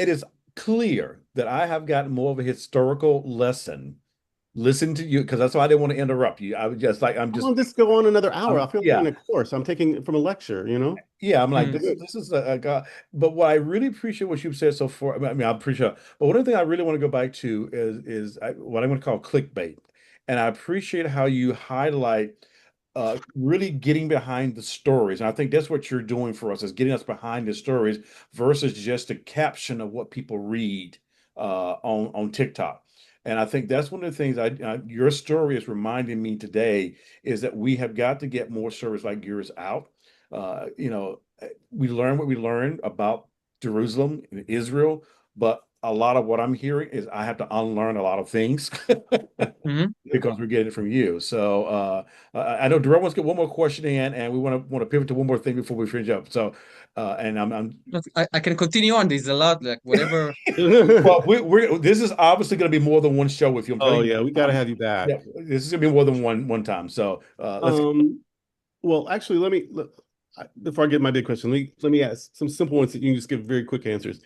It is clear that I have gotten more of a historical lesson. Listen to you because that's why I didn't want to interrupt you. I was just like, I'm how just, long this go on another hour? I feel like yeah, I'm in a course. I'm taking from a lecture, you know? yeah. I'm like, this is a God. But what I really appreciate what you've said so far. I mean, I appreciate, but one thing I really want to go back to is what I'm going to call clickbait, and I appreciate how you highlight really getting behind the stories. And I think that's what you're doing for us is getting us behind the stories versus just a caption of what people read on TikTok. And I think that's one of the things your story is reminding me today is that we have got to get more stories like yours out. We learn what we learned about Jerusalem and Israel, but a lot of what I'm hearing is I have to unlearn a lot of things Mhm. because we're getting it from you. So I know Durrell wants to get one more question in, and we want to pivot to one more thing before we finish up. So and I'm Look, I can continue on. There's a lot, like whatever. well, we're this is obviously going to be more than one show with you. I'm Oh telling you. yeah, we gotta have you Yeah, back. this is going to be more than one time. So let's. Well, actually, before I get my big question, let me ask some simple ones that you can just give very quick answers.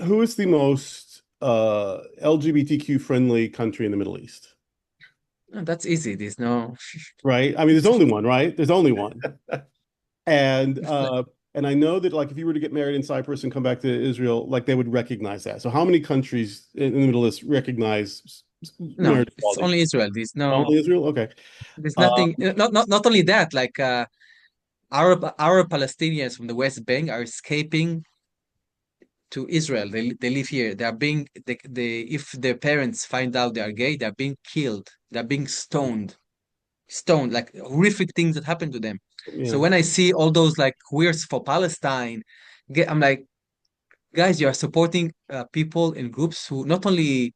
Who is the most LGBTQ friendly country in the Middle East? Oh, that's easy. There's no. Right? I mean, there's only one, right? There's only one. And and I know that like if you were to get married in Cyprus and come back to Israel, like they would recognize that. So how many countries in the Middle East recognize No, marriage it's equality? only Israel. Only Israel? Okay. There's Uh, nothing. Not only that. Like Arab Palestinians from the West Bank are escaping to Israel. They live here. They if their parents find out they are gay, they're being killed. They're being stoned, like horrific things that happen to them. So yeah. when I see all those like queers for Palestine, I'm like, guys, you are supporting people and groups who not only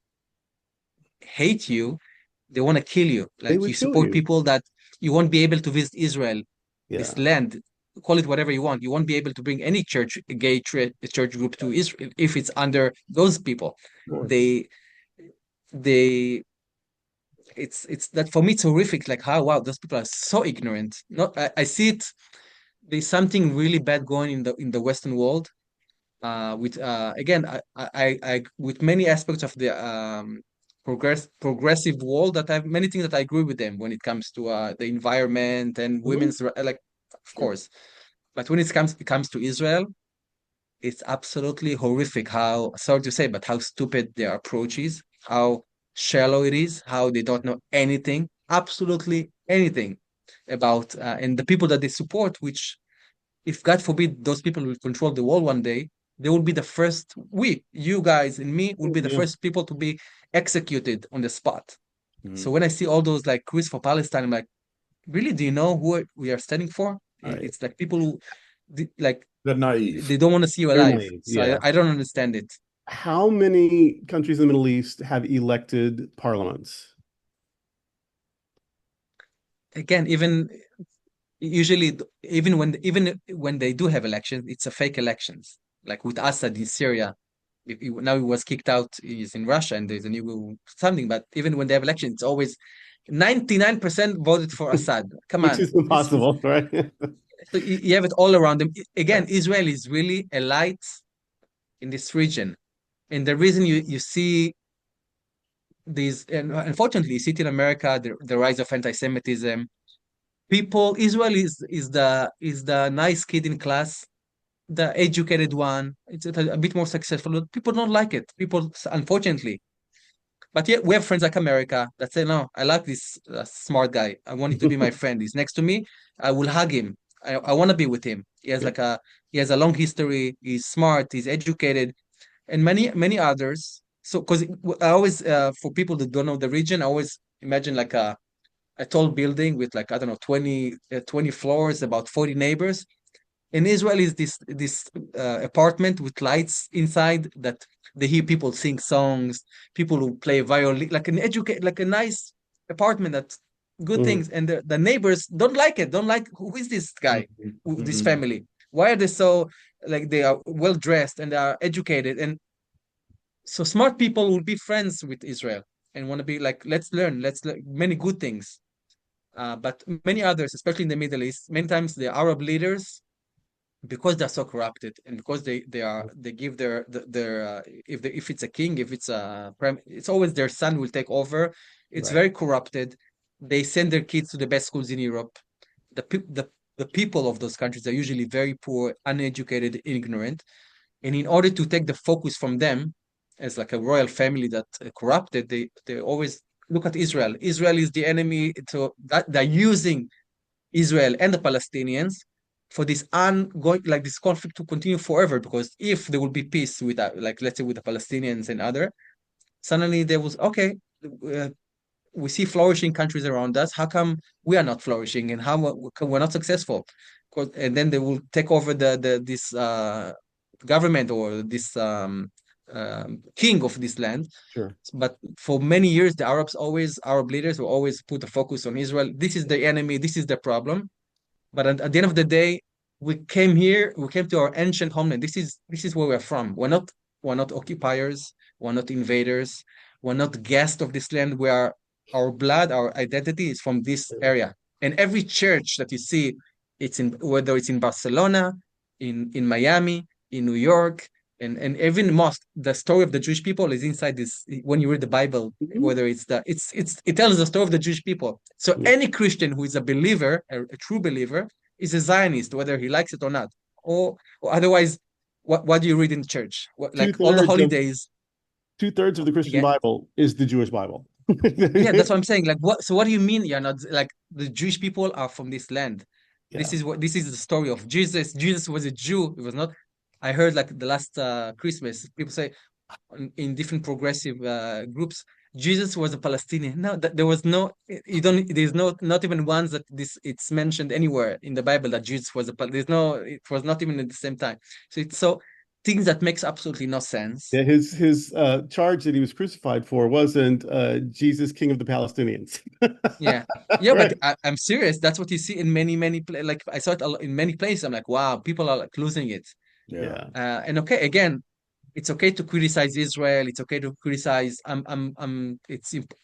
hate you, they want to kill you. They Like you would kill support you. people that you won't be able to visit Israel, this Yeah, land, call it whatever you want. You won't be able to bring any church group to Israel if it's under those people. of course. They they it's that for me it's horrific. Like how wow, those people are so ignorant. Not I see it. There's something really bad going in the Western world. With again, I with many aspects of the progressive world that I've many things that I agree with them when it comes to the environment and Mhm. like of Sure. course, but when it comes to Israel, it's absolutely horrific how sorry to say, but how stupid their approach is, how shallow it is, how they don't know anything, absolutely anything about and the people that they support, which if God forbid those people will control the world one day, they will be the first, you guys and me, will be the Yeah. first people to be executed on the spot. So Mhm. when I see all those like crews for Palestine, I'm like, really, do you know who we are standing for? Right. It's like people who like They're naive. they don't want to see you They're alive. naive. So Yeah. I don't understand it. How many countries in the Middle East have elected parliaments? Again, even usually even when they do have elections, it's a fake elections. Like with Assad in Syria, now he was kicked out. He's in Russia, and there's a new something. But even when they have elections, it's always 99% voted for Assad. Come Which on, is this is impossible, right? so you have it all around them. Again, Right. Israel is really a light in this region, and the reason you see these, and unfortunately, you see it in America, the rise of anti-Semitism. Israel is the nice kid in class, the educated one. It's a bit more successful, but people don't like it. People, unfortunately. But yet we have friends like America that say, no, I like this smart guy. I want him to be my friend. He's next to me. I will hug him. I want to be with him. Yep. He has a long history. He's smart. He's educated, and many others. So, because I always, for people that don't know the region, I always imagine like a tall building with like I don't know 20 floors, about 40 neighbors. In Israel is this apartment with lights inside that they hear people sing songs, people who play violin, like like a nice apartment that good Mhm. things, and the neighbors don't like it, don't like who is this guy, Mhm. this Mhm. family? Why are they so like they are well dressed and they are educated, and so smart people will be friends with Israel and want to be like let's learn many good things. But many others, especially in the Middle East, many times the Arab leaders, because they're so corrupted and because they give their if it's a king, if it's a prime, it's always their son will take over. It's Right. very corrupted. They send their kids to the best schools in Europe. The people of those countries are usually very poor, uneducated, ignorant, and in order to take the focus from them as like a royal family that corrupted, they always look at Israel. Israel is the enemy, so that they're using Israel and the Palestinians for this ongoing, like this conflict to continue forever. Because if there will be peace with, like let's say with the Palestinians and other, suddenly there was okay, uh, we see flourishing countries around us. How come we are not flourishing, and how we're not successful? And then they will take over the this government or this king of this land. Sure. But for many years, Arab leaders will always put the focus on Israel. This is the enemy. This is the problem. But at the end of the day, we came here. We came to our ancient homeland. This is where we're from. We're not occupiers. We're not invaders. We're not guests of this land. Our blood, our identity is from this area. And every church that you see, it's in whether it's in Barcelona, in Miami, in New York, and even mosque. The story of the Jewish people is inside this. When you read the Bible, Mhm. whether it tells the story of the Jewish people. So Yeah. any Christian who is a believer, a true believer, is a Zionist, whether he likes it or not. Or otherwise, what do you read in church? Two Like all the thirds of holidays two thirds of the Christian again. Bible is the Jewish Bible. Yeah, that's what I'm saying. Like, what? So what do you mean you're not like the Jewish people are from this land? Yeah. This is the story of Jesus. Jesus was a Jew. It was not. I heard like the last Christmas, people say in different progressive groups, Jesus was a Palestinian. No, there was no. You don't. There's no. Not even once that this. It's mentioned anywhere in the Bible that Jesus was a. There's no. It was not even at the same time. So it's so things that makes absolutely no sense. Yeah, his charge that he was crucified for wasn't Jesus, King of the Palestinians. Yeah. Yeah, but Right. I'm serious. That's what you see in many like I saw it a lot in many places. I'm like, wow, people are like losing it. Yeah. Yeah. And okay, again, it's okay to criticize Israel. It's okay to criticize.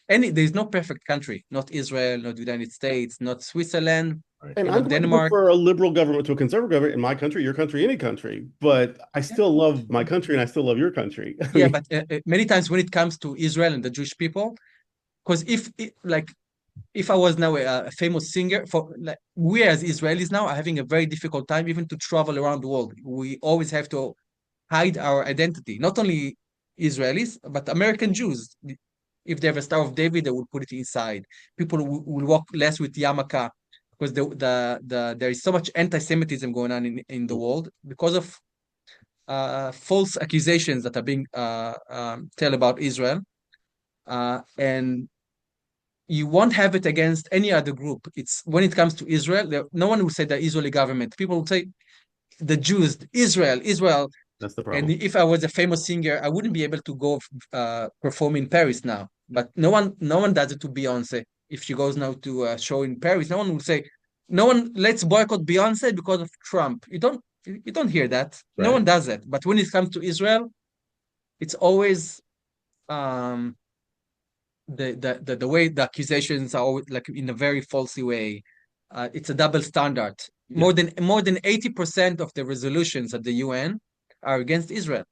Any. There's no perfect country. Not Israel. Not the United States. Not Switzerland. Right. And And I'm not going to Denmark. prefer a liberal government to a conservative government in my country, your country, any country. But I Yeah, still love my country and I still love your country. I yeah, mean, but many times when it comes to Israel and the Jewish people, because like if I was now a famous singer, for like we as Israelis now are having a very difficult time even to travel around the world. We always have to hide our identity. Not only Israelis, but American Jews. If they have a Star of David, they will put it inside. People will walk less with yarmulke because there is so much anti-Semitism going on in the world because of false accusations that are being tell about Israel. And you won't have it against any other group. It's when it comes to Israel, no one will say the Israeli government. People will say the Jews, Israel, Israel. that's the And problem. if I was a famous singer, I wouldn't be able to go perform in Paris now. But no one does it to Beyonce. If she goes now to a show in Paris, no one will say, no one let's boycott Beyonce because of Trump. You don't hear that. No Right. one does that. But when it comes to Israel, it's always um, the way the accusations are always like in a very falsy way. It's a double standard. Yeah. More than 80% of the resolutions at the UN are against Israel,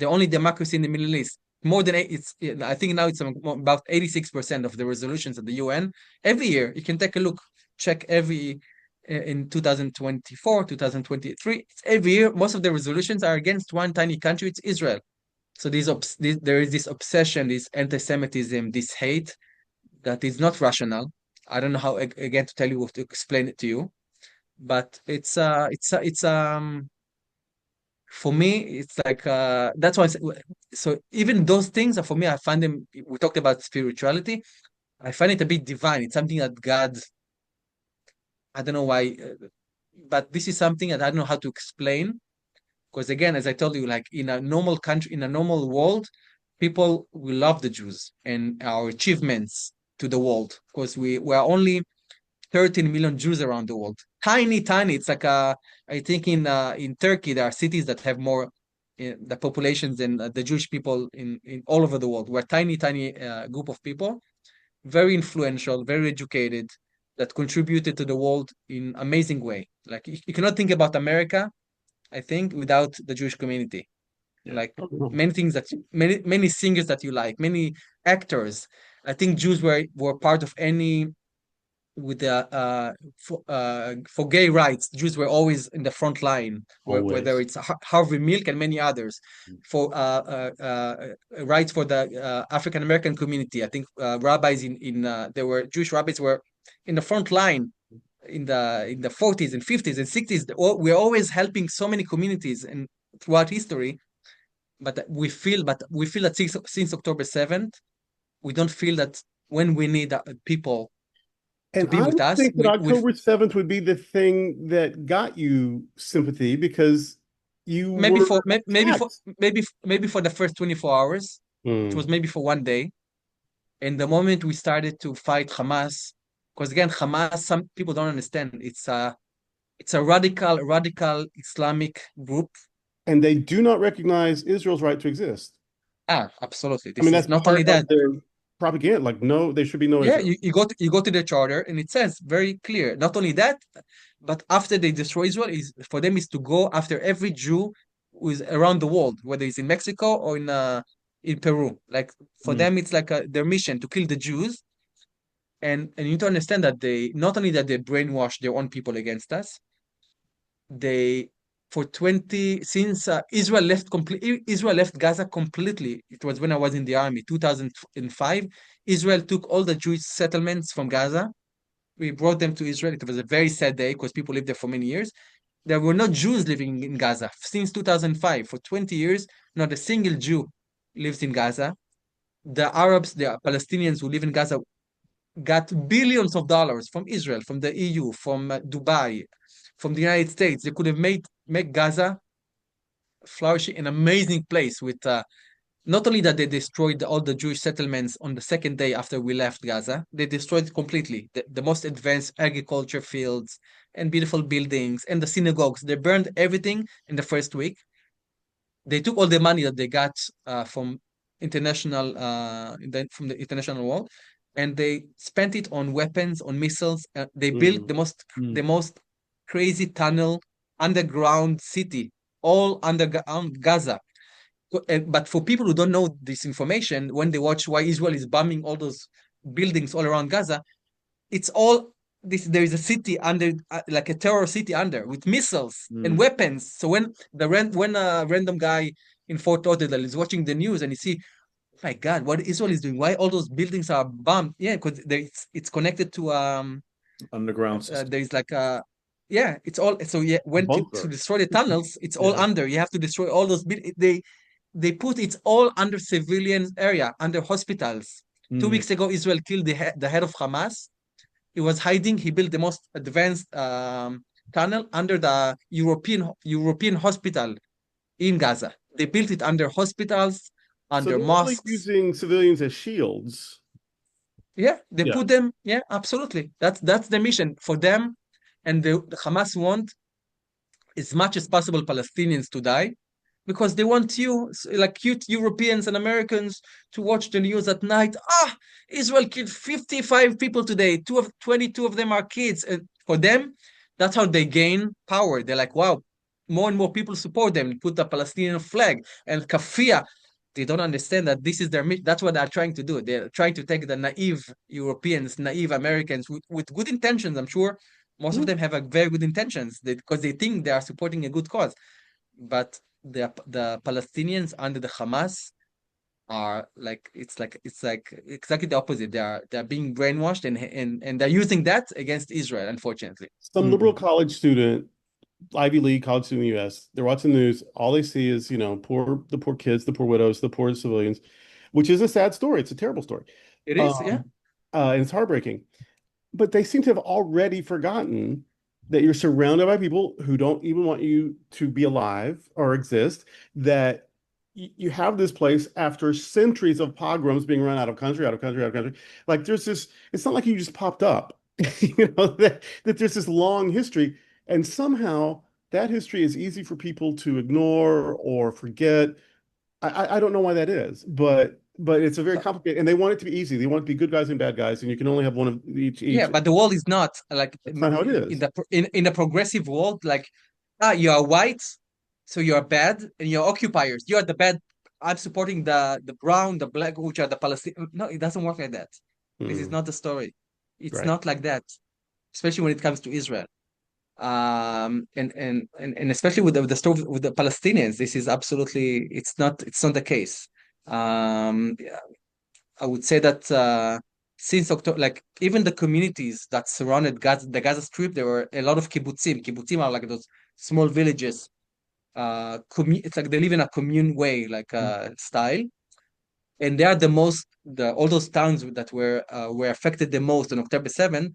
the only democracy in the Middle East. More than it's, I think now it's about 86% of the resolutions at the UN every year. You can take a look, check every in 2024, 2023. Every year, most of the resolutions are against one tiny country. It's Israel. So there is this obsession, this anti-Semitism, this hate that is not rational. I don't know how again to tell you to explain it to you, but it's for me, it's like that's why so even those things are for me, I find them. We talked about spirituality. I find it a bit divine. It's something that God, I don't know why, but this is something that I don't know how to explain. Because again, as I told you, like in a normal country, in a normal world, people will love the Jews and our achievements to the world. Because we are only 13 million Jews around the world. Tiny, tiny. It's like I think in Turkey there are cities that have more the populations than the Jewish people in all over the world. We're a tiny, tiny group of people, very influential, very educated, that contributed to the world in amazing way. Like you cannot think about America, I think, without the Jewish community. Yeah. Like Oh, no. many things that many singers that you like, many actors. I think Jews were part of any with the for gay rights, Jews were always in the front line, whether Always. it's Harvey Milk and many others for rights for the African American community. I think rabbis there were Jewish rabbis were in the front line in the 40s and 50s and 60s. We're always helping so many communities and throughout history, but we feel that since October 7th, we don't feel that when we need people to And be I with would us, think that October 7th would be the thing that got you sympathy because you maybe were attacked. maybe for the first 24 hours, which Mm. was maybe for one day. And the moment we started to fight Hamas, because again, Hamas, some people don't understand, it's a radical Islamic group. And they do not recognize Israel's right to exist. Absolutely. I mean, This is that's not only part that. of their propaganda. Like, no, there should be no Yeah, Israel. you go to the charter and it says very clear. Not only that, but after they destroy Israel, is for them is to go after every Jew who is around the world, whether it's in Mexico or in Peru. Like for Mm. them, it's like their mission to kill the Jews. And you need to understand that they not only that they brainwash their own people against us, they for 20 since Israel left Gaza completely. It was when I was in the army, 2005. Israel took all the Jewish settlements from Gaza. We brought them to Israel. It was a very sad day because people lived there for many years. There were no Jews living in Gaza since 2005. For 20 years, not a single Jew lives in Gaza. The Arabs, the Palestinians who live in Gaza got billions of dollars from Israel, from the EU, from Dubai, from the United States. They could have make Gaza flourishing, an amazing place with not only that they destroyed all the Jewish settlements on the second day after we left Gaza, they destroyed it completely. The most advanced agriculture fields and beautiful buildings and the synagogues. They burned everything in the first week. They took all the money that they got from from the international world, and they spent it on weapons, on missiles. They built the most crazy tunnel underground city, all underground Gaza. But for people who don't know this information, when they watch why Israel is bombing all those buildings all around Gaza, it's all this. There is a city under, like a terror city under, with missiles and weapons. So when a random guy in Fort Lauderdale is watching the news and you see, oh my God, what Israel is doing? Why all those buildings are bombed? Yeah, because it's connected to underground system. there is like a yeah, it's all so yeah. When to destroy the tunnels, it's all under. You have to destroy all those. They put it's all under civilian area, under hospitals. 2 weeks ago, Israel killed the head of Hamas. He was hiding. He built the most advanced tunnel under the European hospital in Gaza. They built it under hospitals, under mosques. Really using civilians as shields. Yeah, they put them. Yeah, absolutely. That's the mission for them, and the Hamas want as much as possible Palestinians to die, because they want you, like cute Europeans and Americans, to watch the news at night. Israel killed 55 people today. 22 of them are kids. And for them, that's how they gain power. They're like, wow, more and more people support them. Put the Palestinian flag and kafia. They don't understand that this is their mission. That's what they're trying to do. They're trying to take the naive Europeans, naive Americans with good intentions. I'm sure most of them have very good intentions because they think they are supporting a good cause. But the Palestinians under the Hamas are like it's like exactly the opposite. They're being brainwashed and they're using that against Israel, unfortunately. Some liberal college student, Ivy League college student in the US, they're watching the news, all they see is, the poor kids, the poor widows, the poor civilians, which is a sad story. It's a terrible story. It is, yeah. And it's heartbreaking. But they seem to have already forgotten that you're surrounded by people who don't even want you to be alive or exist, that you have this place after centuries of pogroms being run out of country. Like there's this, it's not like you just popped up, that there's this long history. And somehow that history is easy for people to ignore or forget. I don't know why that is, but it's a very complicated, and they want it to be easy. They want it to be good guys and bad guys, and you can only have one of each. Yeah, but the world is not like that's not how it is. In a progressive world, like you are white, so you are bad, and you're occupiers. You are the bad. I'm supporting the brown, the black, which are the Palestinians. No, it doesn't work like that. This is not the story. It's not like that, especially when it comes to Israel. And especially with the story with the Palestinians, this is absolutely it's not the case. Yeah, I would say that since October, like even the communities that surrounded the Gaza Strip, there were a lot of kibbutzim. Kibbutzim are like those small villages. It's like they live in a commune way, like style, and they are all those towns that were affected the most on October 7th.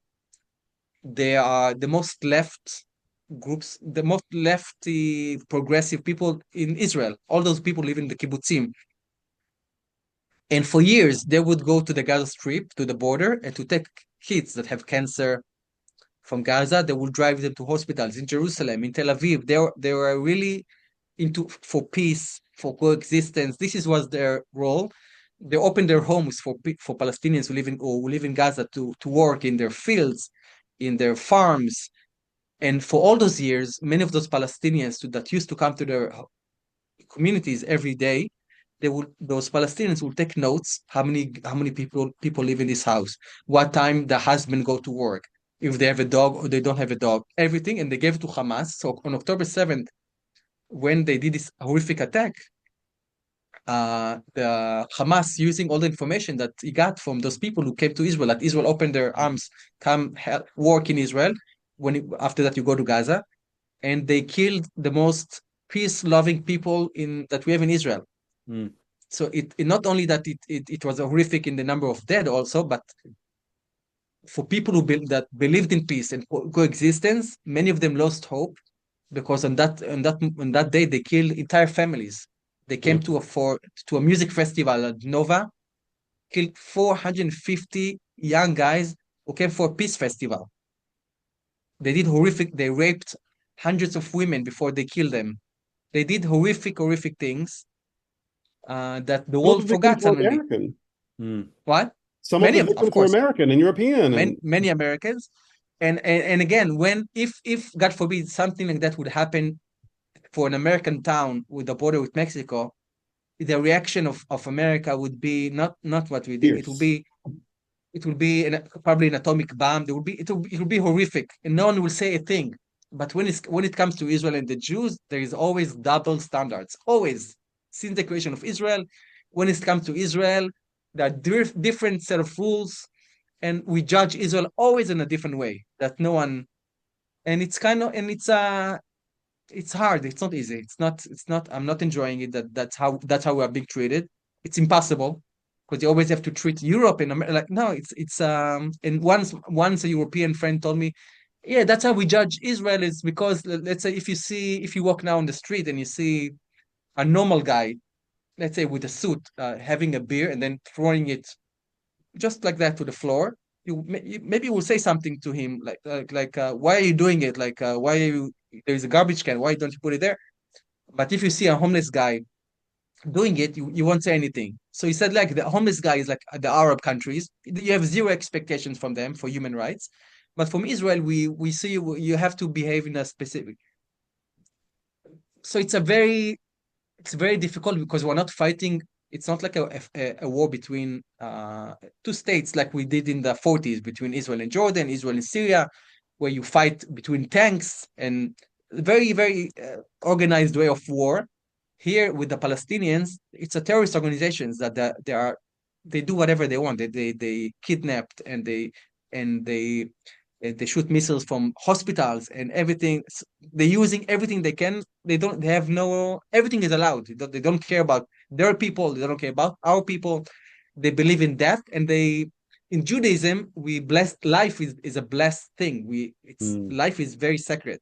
They are the most left groups, the most lefty progressive people in Israel. All those people live in the kibbutzim. And for years, they would go to the Gaza Strip, to the border, and to take kids that have cancer from Gaza. They would drive them to hospitals in Jerusalem, in Tel Aviv. They were really for peace, for coexistence. This was their role. They opened their homes for Palestinians who live in Gaza to work in their fields, in their farms. And for all those years, many of those Palestinians that used to come to their communities every day, those Palestinians will take notes how many people live in this house, what time the husband go to work, if they have a dog or they don't have a dog, everything, and they gave it to Hamas. So on October 7th, when they did this horrific attack, the Hamas, using all the information that he got from those people who came to Israel, that Israel opened their arms, come help, work in Israel. After that, you go to Gaza, and they killed the most peace-loving people that we have in Israel. Mm. So it not only that it was horrific in the number of dead also, but for people that believed in peace and coexistence, many of them lost hope, because on that day they killed entire families. They came to a music festival at Nova, killed 450 young guys who came for a peace festival. They raped hundreds of women before they killed them. They did horrific things that the Some of world the victims forgot were suddenly. American. Mm. What? Some of Many the of victims were course, American and European, and many Americans. And again, if God forbid something like that would happen for an American town with a border with Mexico, the reaction of America would be not what we did. fierce. It will be probably an atomic bomb. It will be horrific, and no one will say a thing. But when it comes to Israel and the Jews, there is always double standards. Always, since the creation of Israel, when it comes to Israel, there are different set of rules, and we judge Israel always in a different way. That no one, and it's hard. It's not easy. It's not. I'm not enjoying it. That's how we are being treated. It's impossible, because you always have to treat Europe and America like, no. It's. And once a European friend told me, yeah, that's how we judge Israel, is because, let's say, if you walk now on the street and you see a normal guy, let's say with a suit, having a beer and then throwing it just like that to the floor, maybe you will say something to him, why are you doing it? Why are you? There's a garbage can. Why don't you put it there? But if you see a homeless guy doing it, you won't say anything. So he said, like, the homeless guy is like the Arab countries. You have zero expectations from them for human rights. But from Israel, we see you have to behave in a specific. So it's very difficult, because we're not fighting. It's not like a war between two states like we did in the 40s between Israel and Jordan, Israel and Syria, where you fight between tanks and very, very organized way of war. Here with the Palestinians, it's a terrorist organizations that they do whatever they want. They kidnapped, and they shoot missiles from hospitals and everything. They're using everything they can. They have no, everything is allowed. They don't care about their people. They don't care about our people. They believe in death, and in Judaism, we blessed life is a blessed thing. Life is very sacred.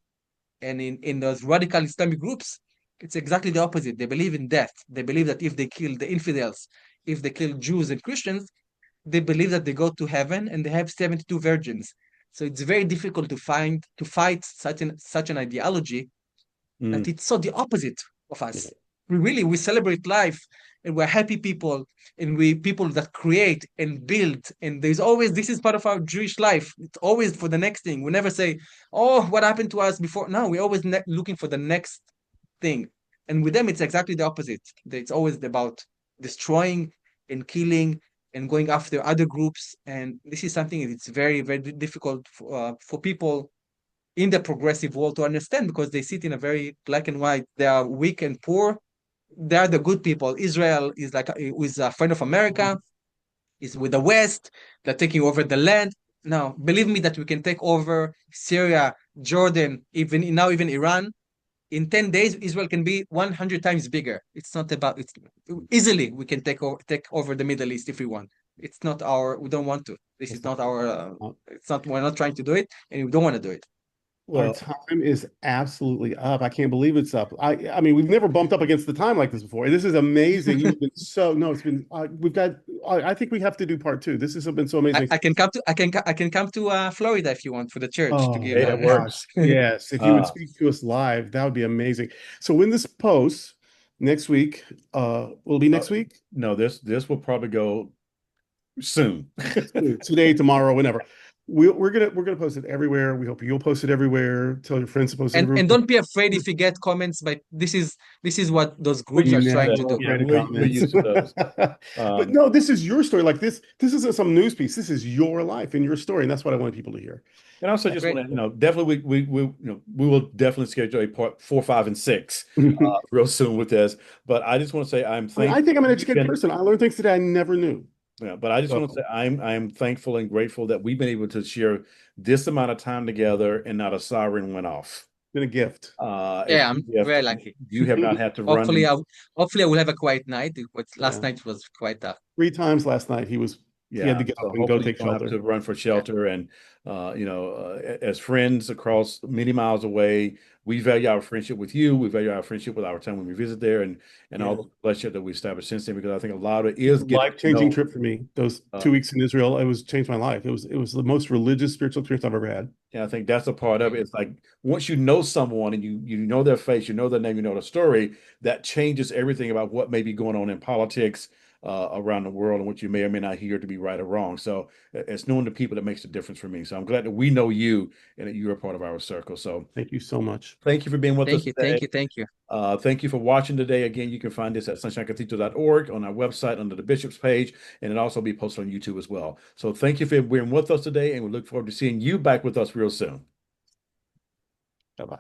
And in those radical Islamic groups, it's exactly the opposite. They believe in death. They believe that if they kill the infidels, if they kill Jews and Christians, they believe that they go to heaven and they have 72 virgins. So it's very difficult to fight such an ideology that it's so the opposite of us. We celebrate life, and we're happy people, and we people that create and build, and there's always, this is part of our Jewish life. It's always for the next thing. We never say, oh, what happened to us before. No, we're always looking for the next thing. And with them, it's exactly the opposite. It's always about destroying and killing and going after other groups. And this is something that's very, very difficult for people in the progressive world to understand, because they sit in a very black and white. They are weak and poor. They are the good people. Israel is a friend of America, is with the West. They're taking over the land. Now, believe me that we can take over Syria, Jordan, even Iran. In 10 days, Israel can be 100 times bigger. It's not about, it's easily we can take over the Middle East if we want. It's not we don't want to. This is not we're not trying to do it, and we don't want to do it. Our time is absolutely up. I can't believe it's up. I mean, we've never bumped up against the time like this before. This is amazing. You've been it's been, we've got, I think we have to do part two. This has been so amazing. I can come to Florida if you want, for the church to give. Hey, that works. Yes, if you would speak to us live, that would be amazing. So when this posts next week, will it be next week? No, this will probably go soon. Today, tomorrow, whenever. we're gonna post it everywhere. We hope you'll post it everywhere. Tell your friends to post it everywhere. And don't be afraid if you get comments, but this is what those We're groups are used to trying Never to that. do. Yeah, afraid of we're comments. used to those. But no, this is your story. Like this isn't some news piece. This is your life and your story, and that's what I want people to hear. And also just Great. want to, definitely we will definitely schedule a part 4, 5, and 6 I real soon with this. But I just want to say I'm mean, I thankful think I'm an we've educated been, person. I learned things today I never knew. yeah, but I just want to So say I'm thankful and grateful that we've been able to share this amount of time together and not a siren went off. it's been a gift. It's Yeah, I'm yes, very lucky. you have not had to run Hopefully, and hopefully I will have a quiet night. But last Yeah. night was quite tough. 3 times last night he had yeah. to get So up and go hopefully you take don't have shelter. to run for Yeah, shelter and as friends across many miles away, we value our friendship with you. We value our friendship with our time when we visit there and all Yeah. the relationship that we established since then because I think a lot of it is getting to Life-changing know trip for me. Those uh, 2 weeks in Israel, it was changed my life. It was the most religious, spiritual experience I've ever had. and I think that's a part of it. really. It's like once you know someone and you know their face, you know their name, you know the story, that changes everything about what may be going on in politics around the world and what you may or may not hear to be right or wrong. So it's knowing the people that makes the difference for me. So I'm glad that we know you and that you're a part of our circle. So Thank you so much. thank you for being with us Thank you, today. thank you, thank you. Thank you for watching today. Again, you can find this at sunshinecathedral.org on our website under the Bishop's page, and it'll also be posted on YouTube as well. So thank you for being with us today, and we look forward to seeing you back with us real soon. Bye-bye.